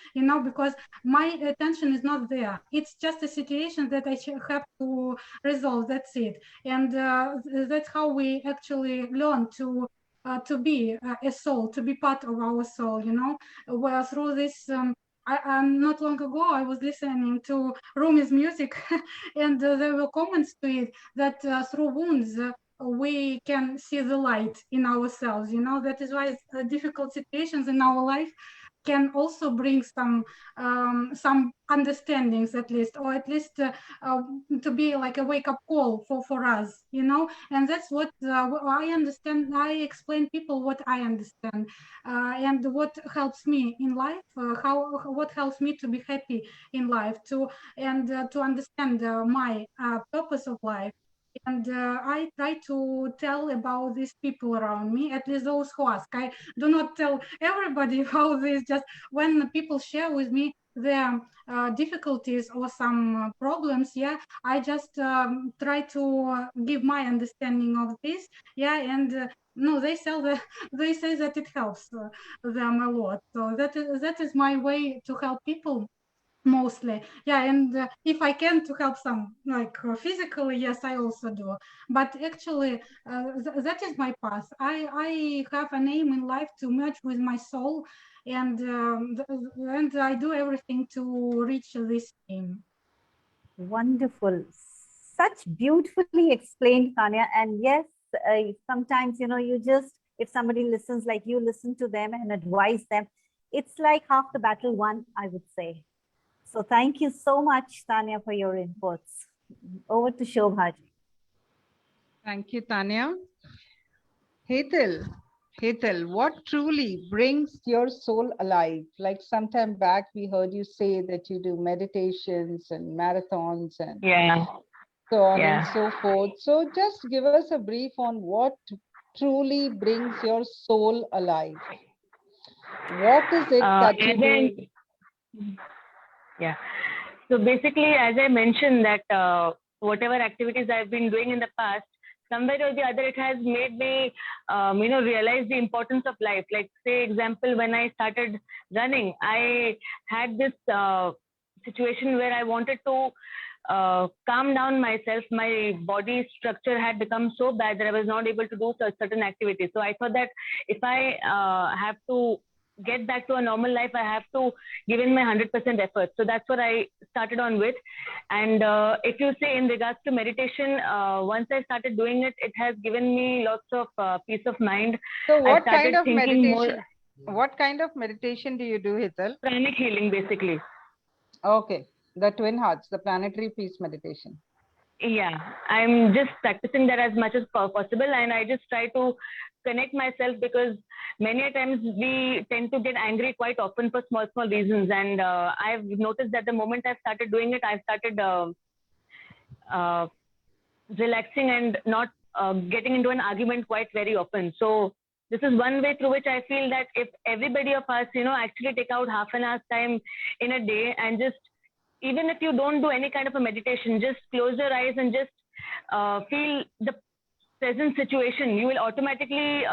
because my attention is not there. It's just a situation that I have to resolve. That's it. And that's how we actually learn to to be a soul, to be part of our soul, you know, where through this, not long ago, I was listening to Rumi's music and there were comments to it that through wounds, we can see the light in ourselves, you know. That is why difficult situations in our life can also bring some understandings, at least, or at least to be like a wake-up call for us, you know. And that's what I understand. I explain people what I understand and what helps me in life, what helps me to be happy in life, to understand my purpose of life. And I try to tell about these people around me, at least those who ask. I do not tell everybody about this, just when people share with me their difficulties or some problems, yeah, I just try to give my understanding of this, yeah, and no, they they say that it helps them a lot. So that is my way to help people mostly, yeah. And if I can to help some like physically, yes, I also do. But actually that is my path. I have an aim in life to merge with my soul, and I do everything to reach this aim. Wonderful. Such beautifully explained, Tanya. And yes, sometimes, you know, you just, if somebody listens, like you listen to them and advise them, it's like half the battle won, I would say. So thank you so much, Tanya, for your inputs. Over to Shobhaji. Thank you, Tanya. Hetal, what truly brings your soul alive? Like sometime back, we heard you say that you do meditations and marathons and so on and so forth. So just give us a brief on what truly brings your soul alive. What is it that you do? Yeah. So basically, as I mentioned that whatever activities I've been doing in the past, somewhere or the other, it has made me, realize the importance of life. Like, say, example, when I started running, I had this situation where I wanted to calm down myself. My body structure had become so bad that I was not able to do certain activities. So I thought that if I have to get back to a normal life, I have to give in my 100% effort. So that's what I started on with. And if you say in regards to meditation, once I started doing it, it has given me lots of peace of mind. So what kind of meditation? What kind of meditation do you do, Hetal? Pranic healing, basically. Okay, the twin hearts, the planetary peace meditation. Yeah, I'm just practicing that as much as possible, and I just try to connect myself, because many times we tend to get angry quite often for small reasons, and I've noticed that the moment I've started doing it, I've started relaxing and not getting into an argument quite very often. So this is one way through which I feel that if everybody of us, actually take out half an hour's time in a day, and just, even if you don't do any kind of a meditation, just close your eyes and just feel the present situation, you will automatically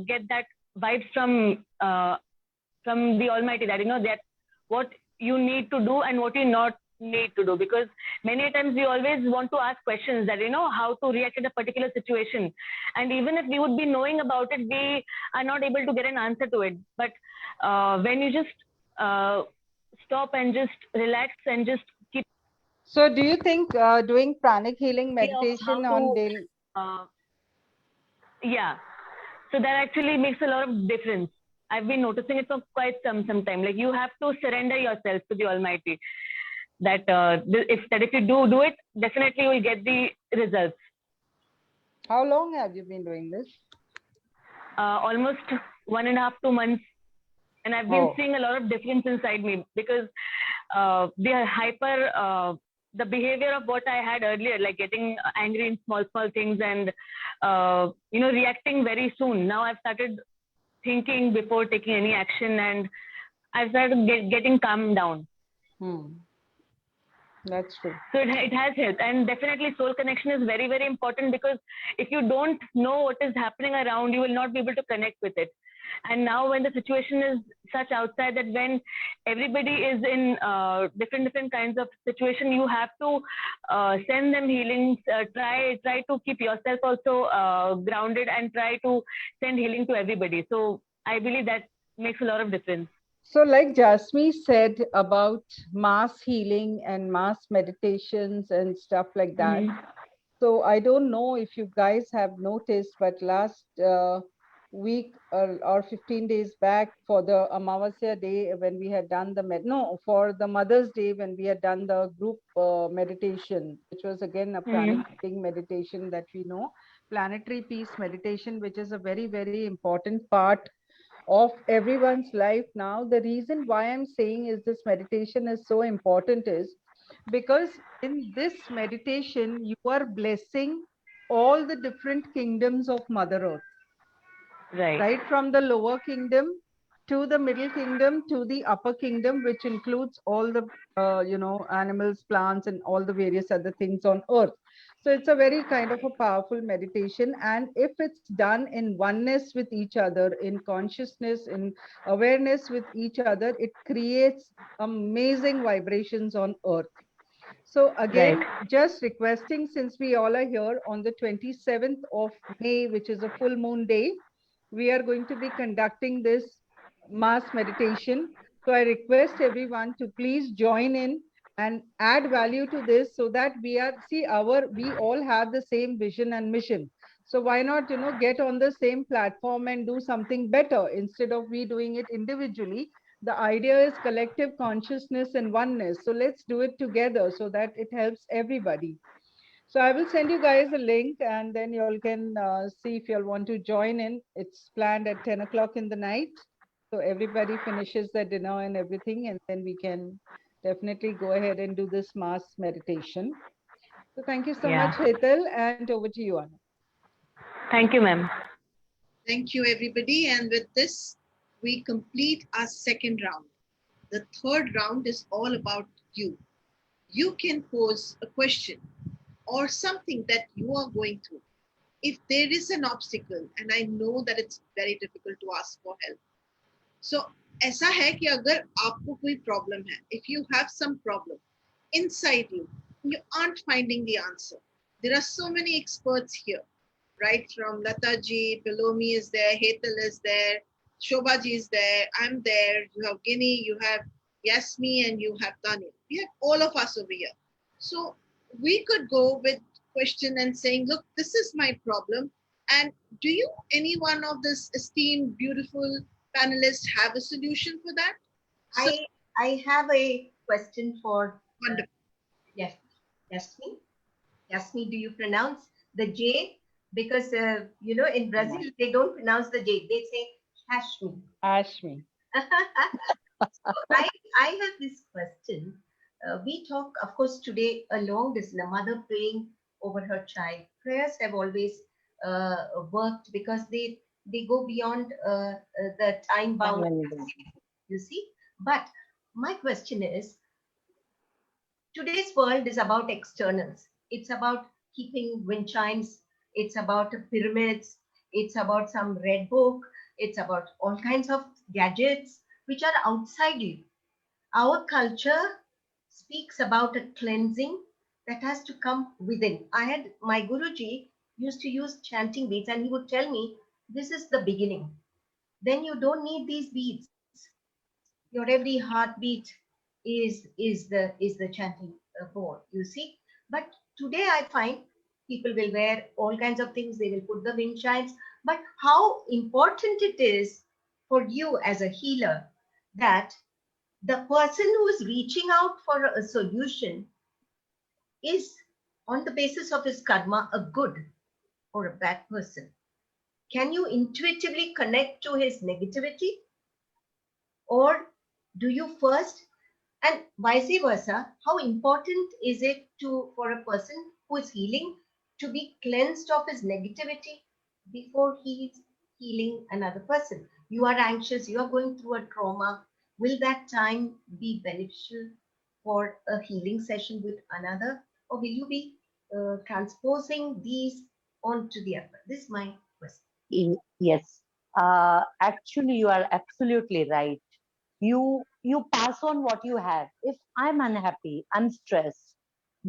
get that vibes from the Almighty, that that what you need to do and what you not need to do. Because many times we always want to ask questions that how to react in a particular situation, and even if we would be knowing about it, we are not able to get an answer to it. But when you just stop and just relax and just keep. So do you think doing pranic healing meditation on daily? Yeah, so that actually makes a lot of difference. I've been noticing it for quite some time. Like, you have to surrender yourself to the Almighty. That if you do it, definitely you will get the results. How long have you been doing this? Almost 1.5 to 2 months. And I've been seeing a lot of difference inside me, because the behavior of what I had earlier, like getting angry in small things and, reacting very soon. Now I've started thinking before taking any action, and I've started getting calmed down. That's true. So it has helped. And definitely soul connection is very, very important, because if you don't know what is happening around, you will not be able to connect with it. And now when the situation is such outside that when everybody is in different kinds of situation, you have to send them healings, try to keep yourself also grounded and try to send healing to everybody. So I believe that makes a lot of difference. So like Jasmine said about mass healing and mass meditations and stuff like that. So I don't know if you guys have noticed, but last week or 15 days back for the Amavasya day when we had done for the Mother's Day when we had done the group meditation, which was again a pranic meditation that we know, planetary peace meditation, which is a very, very important part of everyone's life now. The reason why I'm saying is this meditation is so important is because in this meditation, you are blessing all the different kingdoms of Mother Earth. Right from the lower kingdom to the middle kingdom to the upper kingdom, which includes all the, animals, plants, and all the various other things on earth. So it's a very kind of a powerful meditation. And if it's done in oneness with each other, in consciousness, in awareness with each other, it creates amazing vibrations on earth. So again, just requesting, since we all are here on the 27th of May, which is a full moon day, we are going to be conducting this mass meditation. So I request everyone to please join in and add value to this so that we all have the same vision and mission. So why not, get on the same platform and do something better instead of we doing it individually. The idea is collective consciousness and oneness. So let's do it together so that it helps everybody. So I will send you guys a link and then you all can see if you all want to join in. It's planned at 10 o'clock in the night. So everybody finishes their dinner and everything, and then we can definitely go ahead and do this mass meditation. So thank you so much, Hetal, and over to you, Anna. Thank you, ma'am. Thank you, everybody. And with this, we complete our second round. The third round is all about you. You can pose a question or something that you are going through. If there is an obstacle, and I know that it's very difficult to ask for help. So, ऐसा है कि अगर आपको कोई problem है, if you have some problem inside you, you aren't finding the answer. There are so many experts here, right? From Lata ji, below me is there, Hetal is there, Shobha ji is there, I'm there, you have Ginny, you have Yasmi, and you have Tanya. We have all of us over here. So we could go with question and saying, look, this is my problem. And do you, any one of this esteemed, beautiful panelists have a solution for that? So, I have a question for wonderful. Yes, Yasmi. Yasmi, do you pronounce the J? Because, in Brazil, they don't pronounce the J. They say Ashmi. Ashmi. So I have this question. We talk, of course, today a long distance, a mother praying over her child. Prayers have always worked because they go beyond the time bound, you see. But my question is, today's world is about externals. It's about keeping wind chimes. It's about pyramids. It's about some red book. It's about all kinds of gadgets which are outside you. Our culture speaks about a cleansing that has to come within. My Guruji used to use chanting beads, and he would tell me, this is the beginning. Then you don't need these beads. Your every heartbeat is the chanting board, you see. But today I find people will wear all kinds of things. They will put the wind chimes. But how important it is for you as a healer that the person who is reaching out for a solution is on the basis of his karma a good or a bad person. Can you intuitively connect to his negativity? Or do you first, and vice versa, how important is it for a person who is healing to be cleansed of his negativity before he is healing another person? You are anxious, you are going through a trauma. Will that time be beneficial for a healing session with another? Or will you be transposing these onto the other? This is my question. Yes. Actually, you are absolutely right. You pass on what you have. If I'm unhappy, I'm stressed,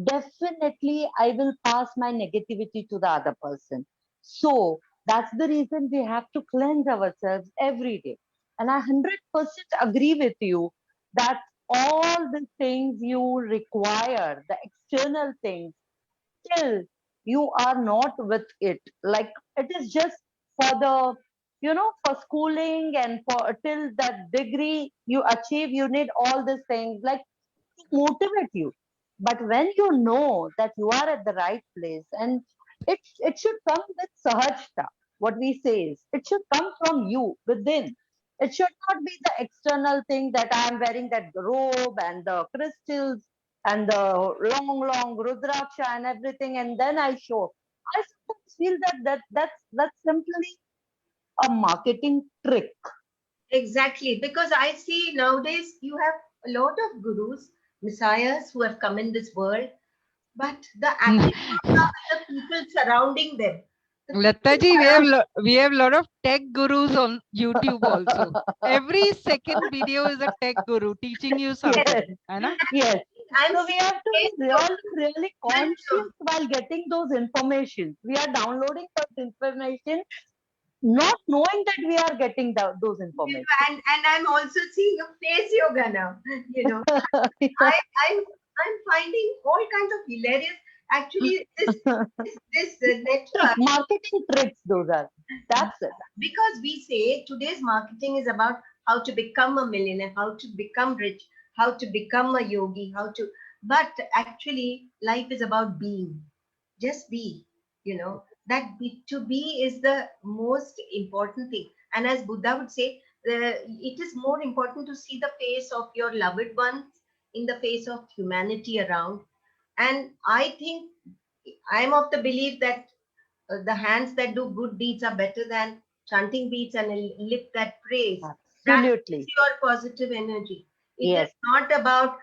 definitely I will pass my negativity to the other person. So that's the reason we have to cleanse ourselves every day. And I 100% agree with you that all the things you require, the external things, still you are not with it. Like it is just for the, for schooling and for till that degree you achieve, you need all these things like to motivate you. But when you know that you are at the right place, and it should come with sahajta. What we say is it should come from you within. It should not be the external thing that I am wearing that robe and the crystals and the long rudraksha and everything, and then I show. I sometimes feel that's simply a marketing trick. Exactly, because I see nowadays you have a lot of gurus, messiahs who have come in this world, but the actual are the people surrounding them. The people Lataji, surround, we have lot of tech gurus on YouTube also. Every second video is a tech guru teaching you Yes, something. है ना? yes. I'm So we seeing have to be Facebook, really conscious while getting those information. We are downloading those information, not knowing that we are getting those information. and I'm also seeing a face yoga now. You know, I'm finding all kinds of hilarious. Actually, this network, Marketing tricks, those are. That's it. because we say today's marketing is about how to become a millionaire, how to become rich, how to become a yogi, how to. But actually, life is about being. Just be. You know that to be is the most important thing. And as Buddha would say, it is more important to see the face of your loved ones in the face of humanity around. And I think I'm of the belief that the hands that do good deeds are better than chanting beads and a lip that prays. That is Absolutely. your positive energy. It is Yes. not about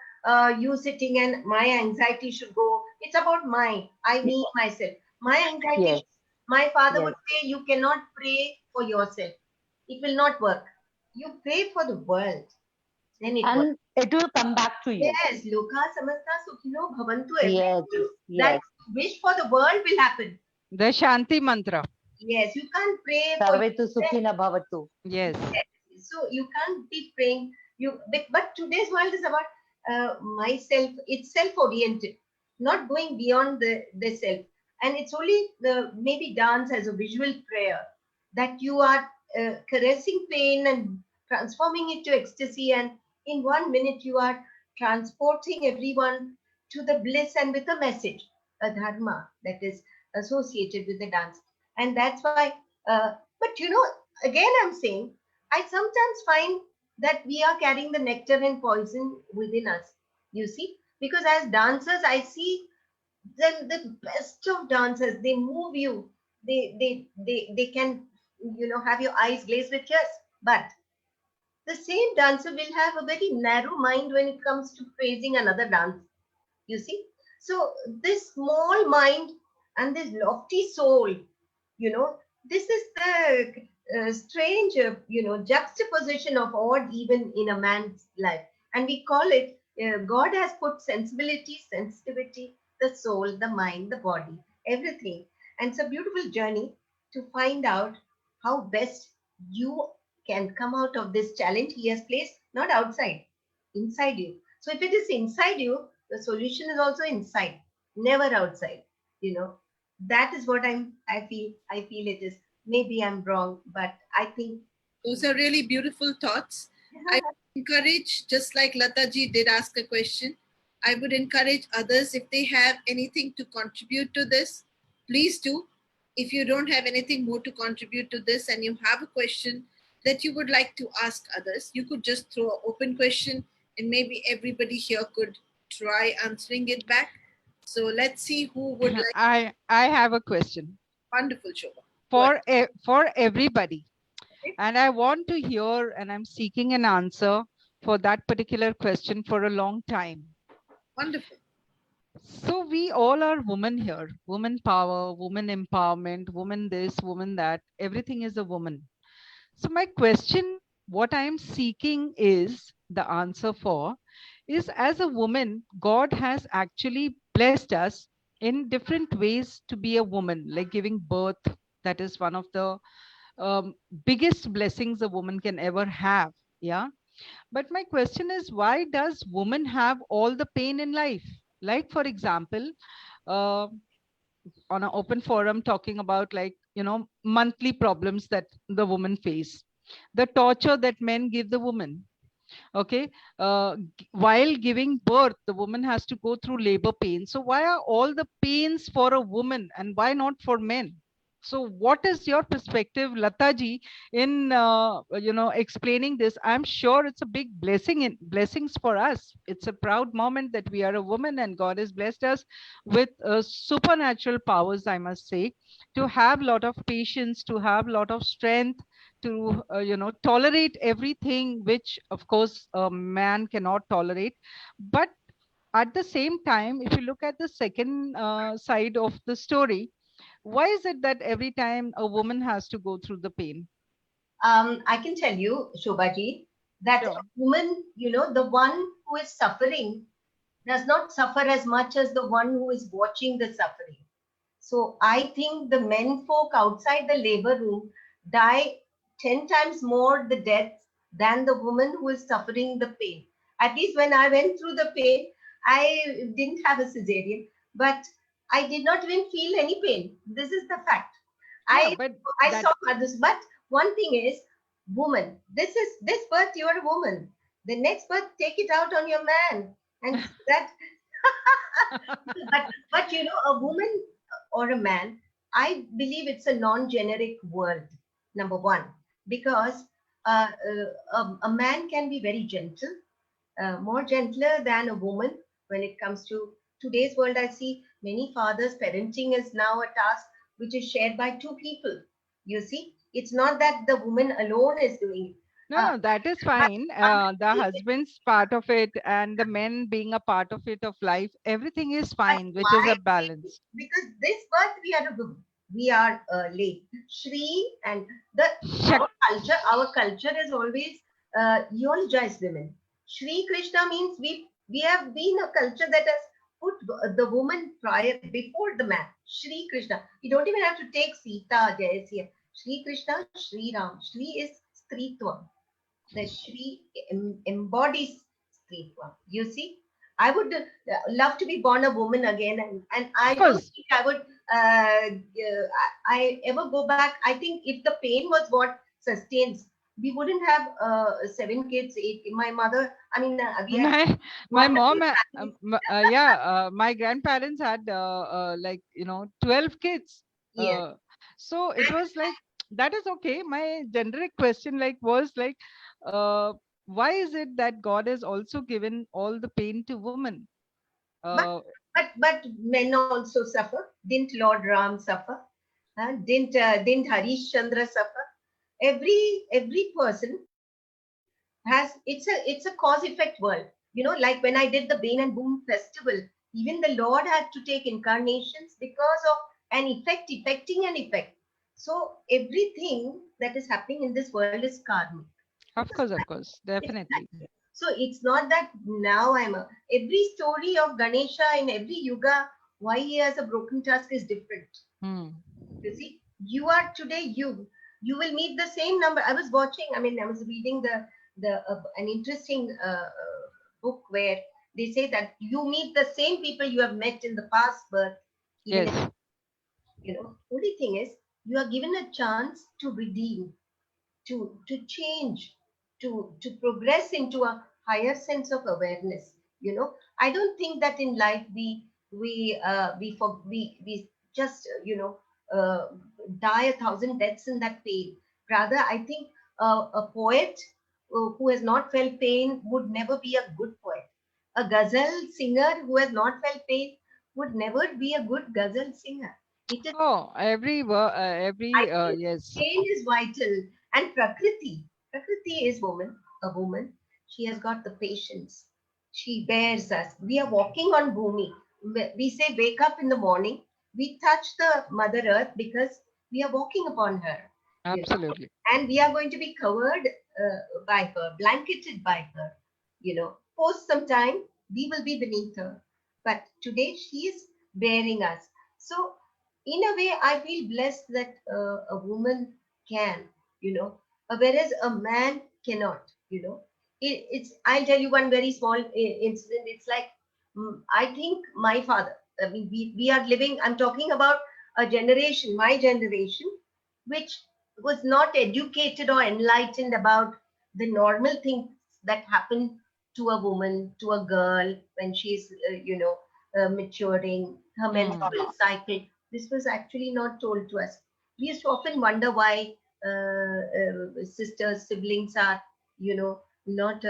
you sitting and my anxiety should go. It's about I, me, myself. My anxiety, Yes. my father Yes. would say, you cannot pray for yourself. It will not work. You pray for the world, then it works. And it will come back to you. Yes, Loka Samasta Sukhino Bhavantu, Yes. everything that Yes. you wish for the world will happen. The Shanti mantra. Yes, you can't pray for Sarvetu yourself. sukhina bhavatu. Yes. So you can't be praying. But today's world is about myself. It's self-oriented, not going beyond the self. And it's only the maybe dance as a visual prayer that you are caressing pain and transforming it to ecstasy. And in 1 minute, you are transporting everyone to the bliss and with a message, a dharma that is associated with the dance. And that's why. But again, I'm saying I sometimes find that we are carrying the nectar and poison within us. You see, because as dancers, I see them the best of dancers. They move you. They can have your eyes glazed with tears. But the same dancer will have a very narrow mind when it comes to praising another dance. You see, so this small mind and this lofty soul, this is the strange juxtaposition of odd even in a man's life. And we call it God has put sensibility, sensitivity, the soul, the mind, the body, everything. And it's a beautiful journey to find out how best you can come out of this challenge he has placed not outside, inside you. So if it is inside you, the solution is also inside, never outside. That is what I feel it is. Maybe I'm wrong, but I think Those are really beautiful thoughts. I encourage, just like Lata ji did ask a question, I would encourage others, if they have anything to contribute to this, please do. If you don't have anything more to contribute to this and you have a question that you would like to ask others, you could just throw an open question and maybe everybody here could try answering it back. So let's see who would like. I have a question Wonderful, Shobha. for everybody, and I want to hear, and I'm seeking an answer for that particular question for a long time. Wonderful. So we all are women here, woman power, woman empowerment, woman this, woman that, everything is a woman. So my question, what I am seeking is the answer for, is as a woman, God has actually blessed us in different ways to be a woman, like giving birth. That is one of the biggest blessings a woman can ever have. Yeah. But my question is, why does woman have all the pain in life? Like, for example, uh, on an open forum talking about, like, monthly problems that the woman face, the torture that men give the woman. Okay. While giving birth, the woman has to go through labor pain. So why are all the pains for a woman and why not for men? So what is your perspective, Lataji, in explaining this? I'm sure it's a big blessings for us. It's a proud moment that we are a woman and God has blessed us with supernatural powers, I must say, to have a lot of patience, to have a lot of strength, to tolerate everything which of course a man cannot tolerate. But at the same time, if you look at the second side of the story, why is it that every time a woman has to go through the pain? I can tell you, Shobhaji, that a Sure. woman, the one who is suffering does not suffer as much as the one who is watching the suffering. So I think the men folk outside the labor room die 10 times more the deaths than the woman who is suffering the pain. At least when I went through the pain, I didn't have a cesarean, but I did not even feel any pain. This is the fact. Yeah, I but I that saw others, but one thing is, woman. This birth you are a woman. The next birth, take it out on your man, and that. but a woman or a man, I believe it's a non-generic word. Number one, because a man can be very gentle, more gentler than a woman when it comes to today's world. I see many fathers parenting is now a task which is shared by two people. You see, it's not that the woman alone is doing it. no, no, that is But fine. The husband's part of it and the men being a part of it of life, everything is but fine, which is why? a balance. Because this birth we are a woman. We are late. Shri and the Shak- our culture has always eulogized women. Shri Krishna means we have been a culture that has put the woman prior before the man. Shri Krishna. You don't even have to take Sita, Jayasya. Shri Krishna, Shri Ram. Shri is Stritva. The Shri embodies Stritva. You see, I would love to be born a woman again, and I of don't course. think I would I ever go back. I think if the pain was what sustains, we wouldn't have 7 kids, 8. My mother, I mean, we had My wonderful mom families. my grandparents had 12 kids. Yes. So it was like, that is okay. My generic question like was like, uh, why is it that God has also given all the pain to women? But uh, but men also suffer. Didn't Lord Ram suffer? Didn't Harish Chandra suffer? Every person has, it's a cause effect world. Like when I did the Bain and Boom festival, even the Lord had to take incarnations because of an effect, effecting an effect. So everything that is happening in this world is karmic. It is of course, it's definitely. natural. So it's not that now every story of Ganesha in every yuga, why he has a broken tusk is different. Hmm. You see, you are today you will meet the same number. I was watching. I mean, I was reading the an interesting book where they say that you meet the same people you have met in the past birth, even if, Yes, only thing is you are given a chance to redeem, to change, to progress into a higher sense of awareness. I don't think that in life we just die 1,000 deaths in that pain. Rather, I think a poet who has not felt pain would never be a good poet. A ghazal singer who has not felt pain would never be a good ghazal singer. It is, oh, I every think, yes. change is vital. And Prakriti is a woman. She has got the patience. She bears us. We are walking on Bhumi. We say wake up in the morning. We touch the Mother Earth because we are walking upon her. you know. Absolutely. And we are going to be covered by her, blanketed by her, you know. Post some time, we will be beneath her. But today, she is bearing us. So, in a way, I feel blessed that a woman can, you know, whereas a man cannot, you know. I'll tell you one very small incident. It's like, I think my father, I mean, we are living, I'm talking about a generation, my generation, which was not educated or enlightened about the normal things that happen to a woman, to a girl when she's, maturing, her menstrual cycle. This was actually not told to us. We used to often wonder why sisters, siblings are, you know, not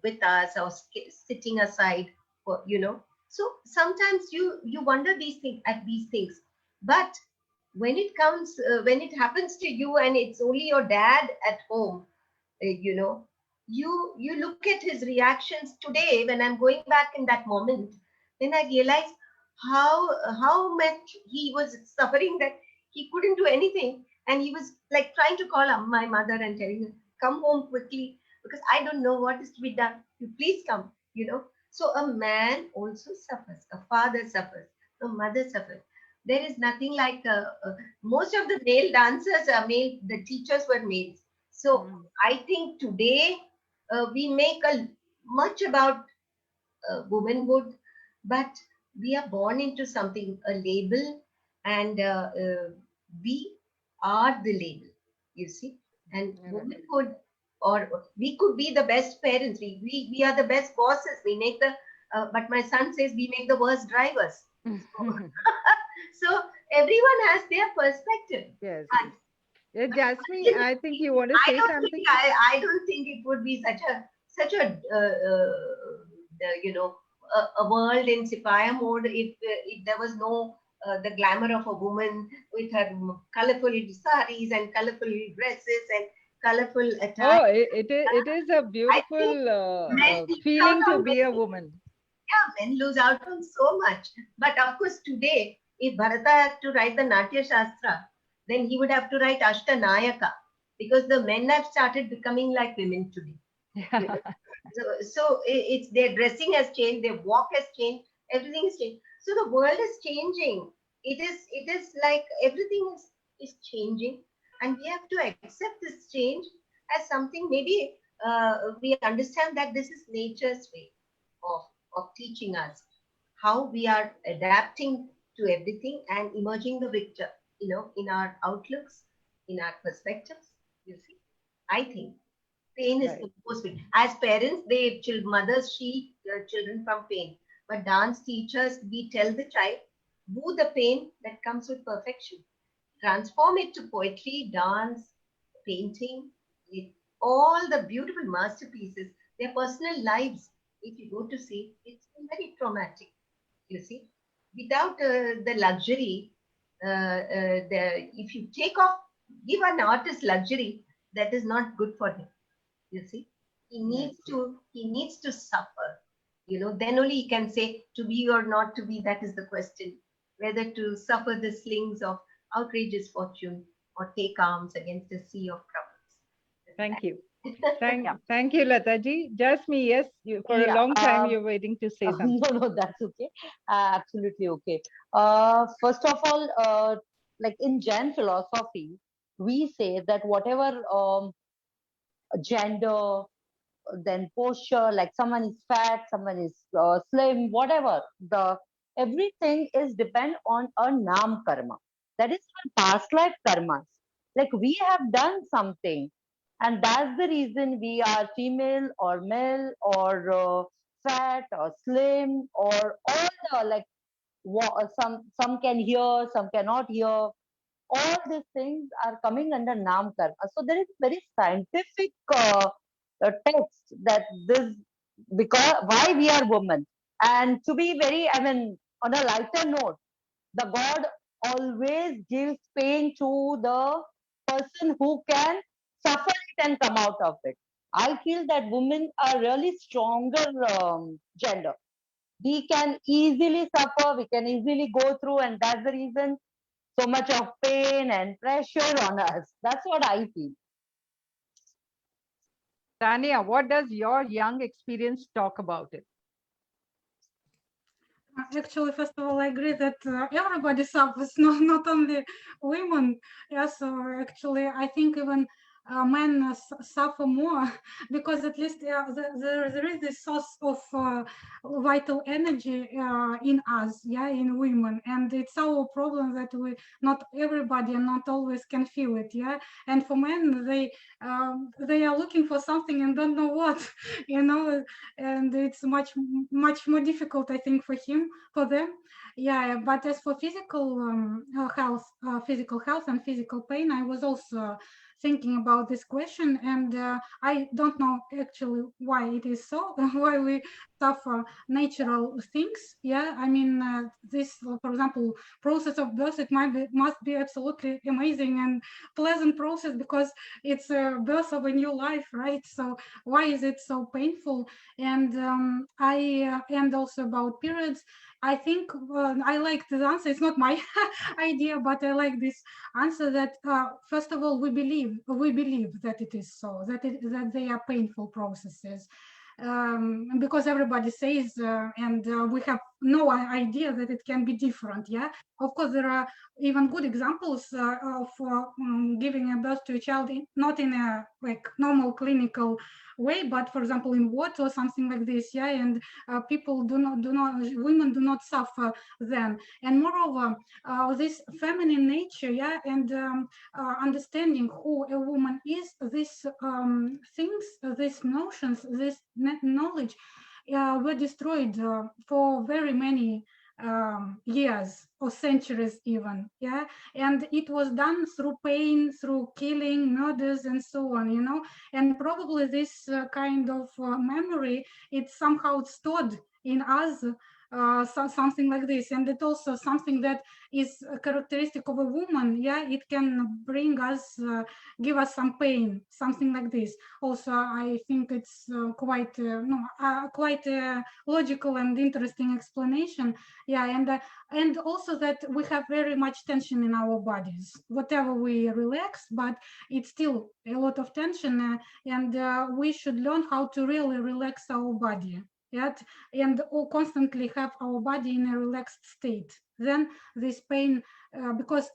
with us or sitting aside, for, you know. So sometimes you wonder these things, but when it happens to you and it's only your dad at home, you know, you look at his reactions today. When I'm going back in that moment, then I realize how much he was suffering, that he couldn't do anything, and he was like trying to call up my mother and telling her, come home quickly, because I don't know what is to be done, you please come, you know. So a man also suffers, a father suffers, a mother suffers. There is nothing like most of the male dancers are male, the teachers were males. So I think today we make a much about womanhood, but we are born into something, a label, and we are the label, you see. And womanhood, or we could be the best parents, we are the best bosses, we make the, but my son says we make the worst drivers. So everyone has their perspective. Yes. And Jasmine, I think you want to say something. I don't think it would be such a you know, a world in Sipaya mode if there was no the glamour of a woman with her colorful saris and colorful dresses and colorful attire. Oh, it is a beautiful Men lose feeling out to on be a many, woman. yeah, men lose out on so much. But of course, today, if Bharata had to write the Natya Shastra, then he would have to write Ashtanayaka, because the men have started becoming like women today. You know? So it's their dressing has changed, their walk has changed, everything has changed. So the world is changing. It is like everything is changing, and we have to accept this change as something. Maybe we understand that this is nature's way of teaching us how we are adapting to everything and emerging the victor, you know, in our outlooks, in our perspectives. You see, I think pain is the most big. As parents, mothers shield their children from pain. But dance teachers, we tell the child, woo the pain that comes with perfection. Transform it to poetry, dance, painting, it, all the beautiful masterpieces, their personal lives. If you go to see, it's very traumatic. You see, without the luxury, if you take off, give an artist luxury, that is not good for him. You see, he needs to suffer, you know, then only he can say to be or not to be. That is the question, whether to suffer the slings of outrageous fortune or take arms against a sea of troubles. Thank you. Thank you, Lataji. Jasmine, yes, for a long time you're waiting to say something. No, that's okay. Absolutely okay. First of all, like in Jain philosophy, we say that whatever gender, then posture, like someone is fat, someone is slim, whatever, the everything is depend on a nam karma. That is our past life karmas. Like we have done something, and that's the reason we are female or male or fat or slim or all the like some can hear, some cannot hear. All these things are coming under nam karma. So there is very scientific text that this because why we are women. And to be very, I mean, on a lighter note, the God always gives pain to the person who can suffer it and come out of it. I feel that women are really stronger gender. We can easily suffer, we can easily go through, and that's the reason so much of pain and pressure on us. That's what I feel. Tania, what does your young experience talk about it? Actually, first of all, I agree that everybody suffers, not only women. Yeah, so actually, I think even men suffer more because at least there is this source of vital energy in us, yeah, in women, and it's our problem that we not everybody and not always can feel it, yeah. And for men, they are looking for something and don't know what, you know, and it's much more difficult, I think, for them. Yeah, but as for physical health and physical pain, I was also thinking about this question, and I don't know actually why it is so, why we suffer natural things. Yeah, I mean, this, for example, process of birth, it must be absolutely amazing and pleasant process because it's a birth of a new life, right? So why is it so painful? And and also about periods, I think I like the answer. It's not my idea, but I like this answer that first of all, we believe that it is so, that they are painful processes. Because everybody says, and we have no idea that it can be different. Yeah, of course, there are even good examples of giving a birth to a child, not in a like normal clinical way, but for example in water or something like this. Yeah, and people women do not suffer then. And moreover, this feminine nature, yeah, and understanding who a woman is, these things, these notions, this knowledge were destroyed for very many years or centuries even, yeah. And it was done through pain, through killing, murders, and so on, you know. And probably this kind of memory, it's somehow stored in us, something like this. And it also something that is a characteristic of a woman. Yeah, it can bring us, give us some pain, something like this. Also, I think it's quite a logical and interesting explanation. Yeah, and also that we have very much tension in our bodies. Whatever we relax, but it's still a lot of tension, and we should learn how to really relax our body. Yeah, and constantly have our body in a relaxed state. Then this pain, because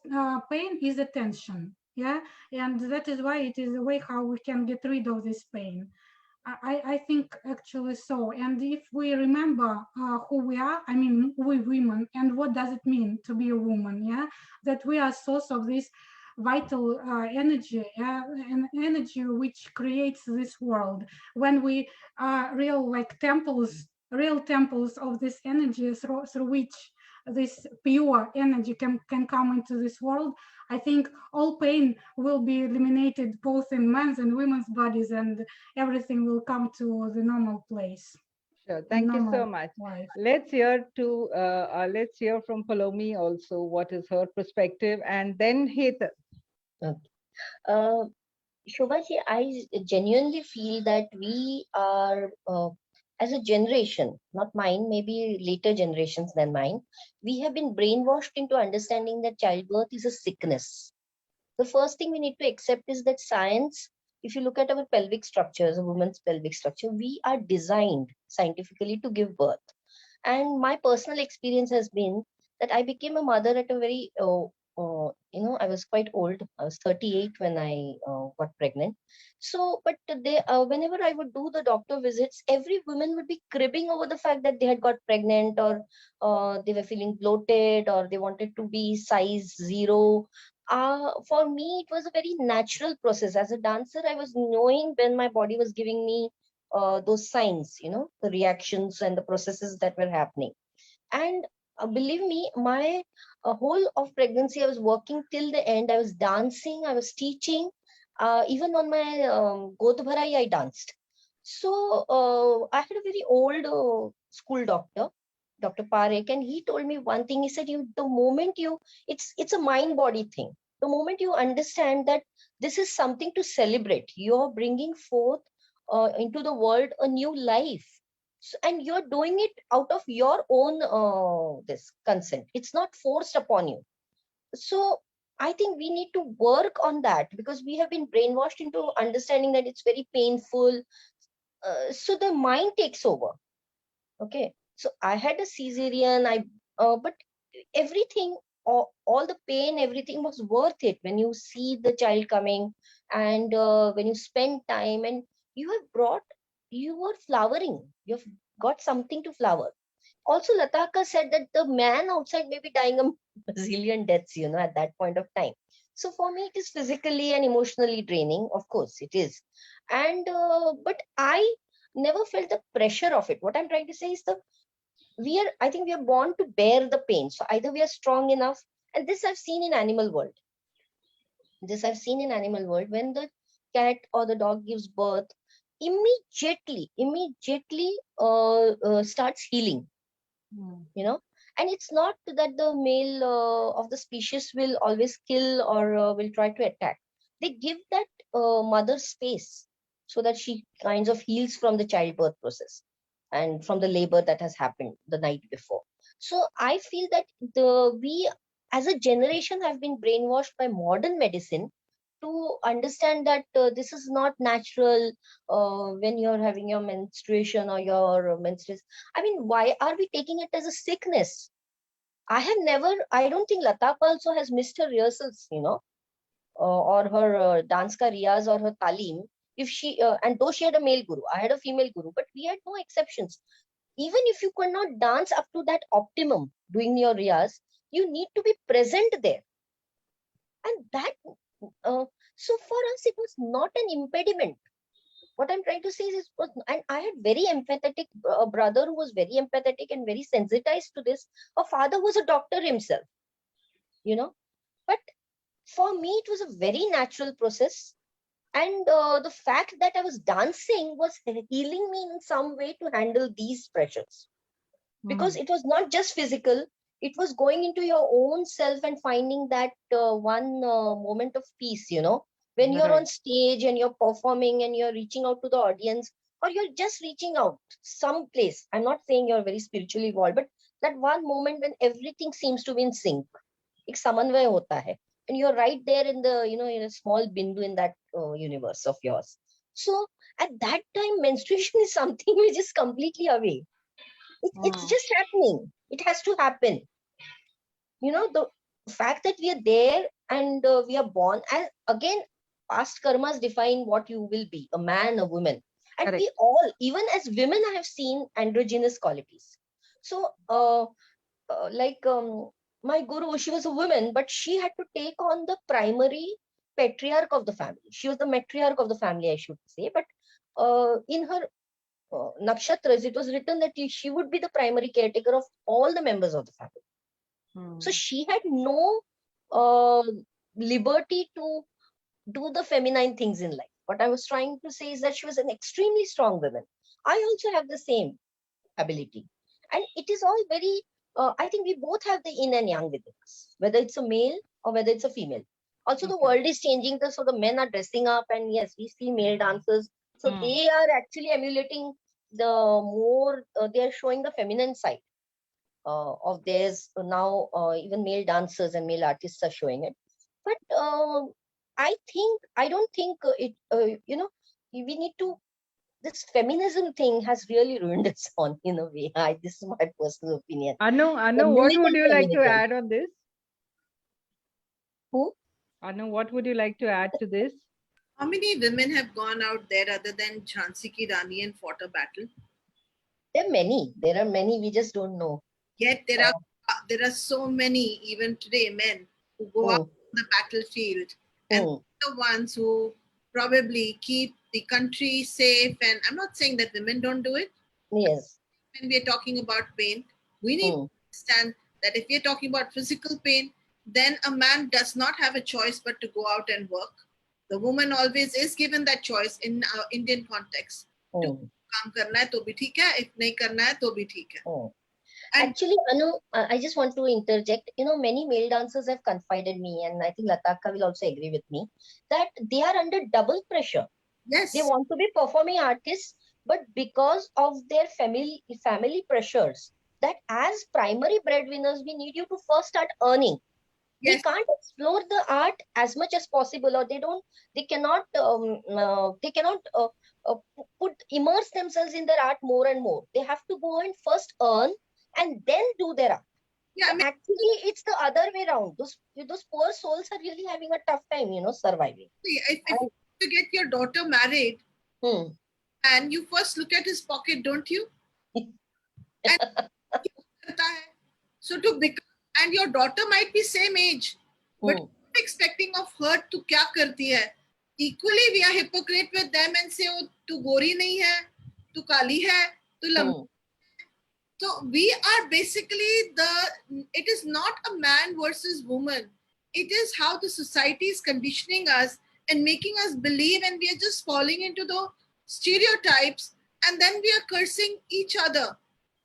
pain is a tension, yeah, and that is why it is a way how we can get rid of this pain. I think actually so. And if we remember who we are, I mean, we women, and what does it mean to be a woman, yeah, that we are source of this vital energy, an energy which creates this world. When we are real like real temples of this energy through which this pure energy can come into this world, I think all pain will be eliminated both in men's and women's bodies, and everything will come to the normal place. Sure. Thank you so much. Life. Let's hear from Palomi also what is her perspective, and then Hetal. Okay. Shobhaji, I genuinely feel that we are, as a generation, not mine, maybe later generations than mine, we have been brainwashed into understanding that childbirth is a sickness. The first thing we need to accept is that science, if you look at our pelvic structures, a woman's pelvic structure, we are designed scientifically to give birth. And my personal experience has been that I became a mother at a very I was quite old. I was 38 when I got pregnant. So, but whenever I would do the doctor visits, every woman would be cribbing over the fact that they had got pregnant, or they were feeling bloated, or they wanted to be size 0. For me, it was a very natural process. As a dancer, I was knowing when my body was giving me those signs, the reactions and the processes that were happening. And believe me, my whole of pregnancy, I was working till the end. I was dancing, I was teaching. Even on my Godh Bharai, I danced. So I had a very old school doctor, Dr. Parekh, and he told me one thing. He said, the moment it's a mind-body thing. The moment you understand that this is something to celebrate, you're bringing forth into the world a new life. So, and you're doing it out of your own this consent. It's not forced upon you. So I think we need to work on that, because we have been brainwashed into understanding that it's very painful. So the mind takes over. Okay. So I had a cesarean, but everything, all the pain, everything was worth it when you see the child coming, and when you spend time, and you were flowering. You've got something to flower. Also, Lataka said that the man outside may be dying a bazillion deaths, at that point of time. So for me, it is physically and emotionally draining. Of course, it is. And but I never felt the pressure of it. What I'm trying to say is I think we are born to bear the pain. So either we are strong enough, and this I've seen in animal world. When the cat or the dog gives birth, immediately starts healing. And it's not that the male of the species will always kill or will try to attack. They give that mother space so that she kinds of heals from the childbirth process and from the labor that has happened the night before. So I feel that we as a generation have been brainwashed by modern medicine to understand that this is not natural. When you're having your menstruation or your menstruation, I mean, why are we taking it as a sickness? I don't think Lata also has missed her rehearsals, or her dance ka riyaz or her talim. If she, and though she had a male guru, I had a female guru, but we had no exceptions. Even if you could not dance up to that optimum doing your riyaz, you need to be present there. And that, so for us, it was not an impediment. What I'm trying to say is, and I had very empathetic brother who was very empathetic and very sensitized to this. A father was a doctor himself, but for me, it was a very natural process. And the fact that I was dancing was healing me in some way to handle these pressures. Because it was not just physical, it was going into your own self and finding that one moment of peace, when you're on stage and you're performing and you're reaching out to the audience, or you're just reaching out someplace. I'm not saying you're very spiritually evolved, but that one moment when everything seems to be in sync. एक समन्वय होता है, and you're right there in the in a small bindu in that universe of yours. So at that time, menstruation is something which is completely away. It's just happening. It has to happen. The fact that we are there and we are born, and again, past karmas define what you will be, a man, a woman. And Correct. we all, even as women, I have seen androgynous qualities. So my guru, she was a woman, but she had to take on the primary patriarch of the family. She was the matriarch of the family, I should say. But in her nakshatras, it was written that she would be the primary caretaker of all the members of the family. So she had no liberty to do the feminine things in life. What I was trying to say is that she was an extremely strong woman. I also have the same ability. And it is all very, I think we both have the yin and yang within us, whether it's a male or whether it's a female. Also, the world is changing, so the men are dressing up, and yes, we see male dancers. So they are actually emulating the more, they are showing the feminine side of theirs. Now, even male dancers and male artists are showing it. But I don't think we need to, this feminism thing has really ruined its own in a way. This is my personal opinion. Anu, what would you like to add on this? Who? Anu, what would you like to add to this? How many women have gone out there other than Jhansi Ki Rani and fought a battle? There are many. There are many. We just don't know. Yet there are so many, even today, men who go out on the battlefield and the ones who probably keep the country safe. And I'm not saying that women don't do it. Yes. When we are talking about pain, we need to understand that if we are talking about physical pain, then a man does not have a choice but to go out and work. The woman always is given that choice in our Indian context. To काम करना है तो भी ठीक है, if नहीं करना है तो भी ठीक है. Actually, Anu, I just want to interject. Many male dancers have confided me, and I think Lataka will also agree with me, that they are under double pressure. Yes. They want to be performing artists, but because of their family pressures, that as primary breadwinners, we need you to first start earning. Yes. They can't explore the art as much as possible, or they cannot immerse themselves in their art more and more. They have to go and first earn and then do their art. Yeah, So actually, it's the other way around. Those poor souls are really having a tough time, surviving. if you get your daughter married, Hmm. and you first look at his pocket, don't you? And so to become, and your daughter might be same age, but expecting of her to kya karti hai? Equally, we are hypocrite with them and say, oh, tu gori nahi hai, tu kali hai, tu lambi. So we are basically it is not a man versus woman. It is how the society is conditioning us and making us believe, and we are just falling into the stereotypes, and then we are cursing each other.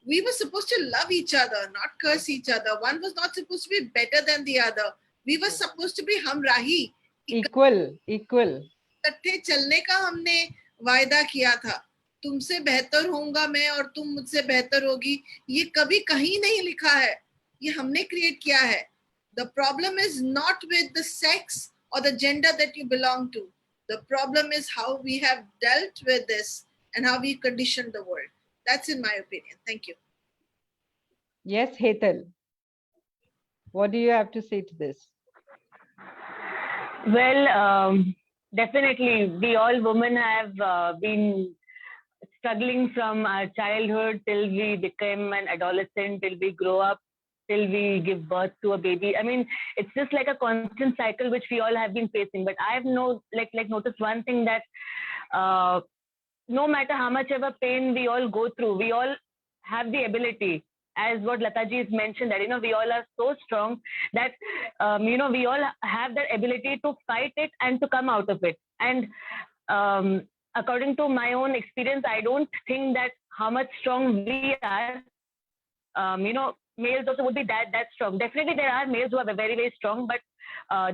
We were supposed to love each other, not curse each other. One was not supposed to be better than the other. We were supposed to be हमराही. Equal. इकट्ठे चलने का हमने वायदा किया था. तुमसे बेहतर होऊंगा मैं और तुम मुझसे बेहतर होगी. ये कभी कहीं नहीं लिखा है. ये हमने क्रिएट किया है. The problem is not with the sex or the gender that you belong to. The problem is how we have dealt with this and how we conditioned the world. That's in my opinion. Thank you. Yes, Hetal. What do you have to say to this? Well, definitely, we all women have been struggling from our childhood till we become an adolescent, till we grow up, till we give birth to a baby. I mean, it's just like a constant cycle which we all have been facing. But I've noticed one thing, that no matter how much ever pain we all go through, we all have the ability, as what Lataji has mentioned, that we all are so strong that we all have that ability to fight it and to come out of it. And according to my own experience, I don't think that how much strong we are, males also would be that strong. Definitely there are males who are very, very strong, but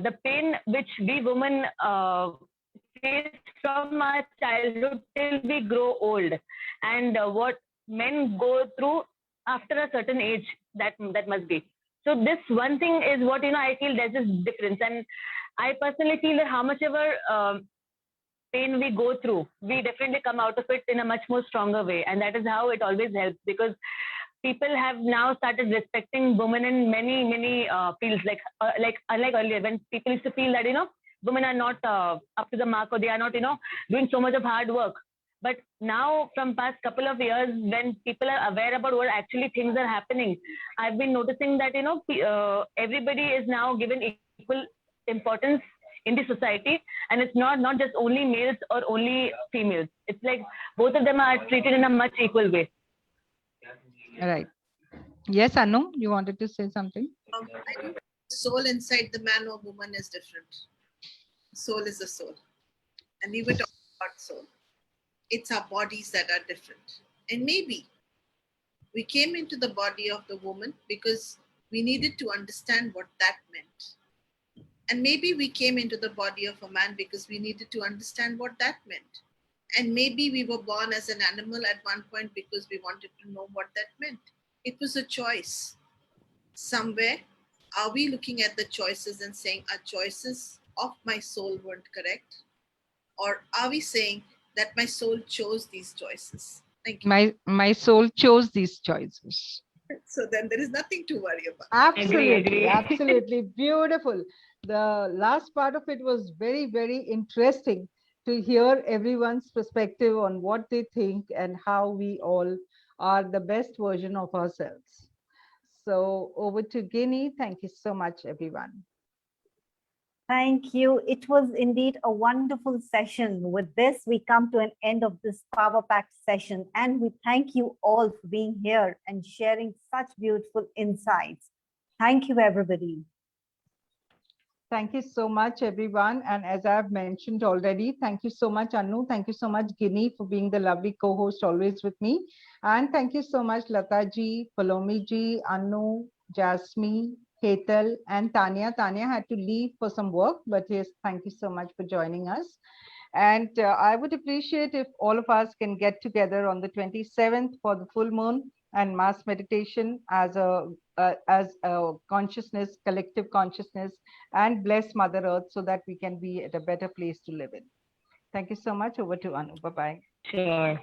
the pain which we women face from our childhood till we grow old, and what men go through after a certain age, that must be. So this one thing is what, I feel there's this difference. And I personally feel that how much ever pain we go through, we definitely come out of it in a much more stronger way. And that is how it always helps, because people have now started respecting women in many, many fields. Like unlike earlier, when people used to feel that, women are not up to the mark, or they are not, doing so much of hard work. But now, from past couple of years, when people are aware about what actually things are happening, I've been noticing that, everybody is now given equal importance in the society, and it's not just only males or only females. It's like both of them are treated in a much equal way. All right. Yes, Anu, you wanted to say something? I think the soul inside the man or woman is different. Soul is the soul. And we were talking about soul. It's our bodies that are different. And maybe we came into the body of the woman because we needed to understand what that meant. And maybe we came into the body of a man because we needed to understand what that meant. And maybe we were born as an animal at one point because we wanted to know what that meant. It was a choice. Somewhere, are we looking at the choices and saying our choices of my soul weren't correct? Or are we saying that my soul chose these choices? Thank you. My soul chose these choices. So then there is nothing to worry about. Absolutely, Agree. absolutely beautiful. The last part of it was very, very interesting to hear everyone's perspective on what they think and how we all are the best version of ourselves. So over to Guinea. Thank you so much, everyone. Thank you. It was indeed a wonderful session. With this, we come to an end of this Power Packed session, and we thank you all for being here and sharing such beautiful insights. Thank you, everybody. Thank you so much, everyone. And as I've mentioned already, thank you so much, Anu. Thank you so much, Guinea, for being the lovely co-host always with me. And thank you so much, Lataji, Palomiji, Anu, Jasmine, Hetal, and Tanya. Tanya had to leave for some work, but yes, thank you so much for joining us. And I would appreciate if all of us can get together on the 27th for the full moon and mass meditation as a consciousness, collective consciousness, and bless Mother Earth so that we can be at a better place to live in. Thank you so much. Over to Anu. Bye-bye. Sure.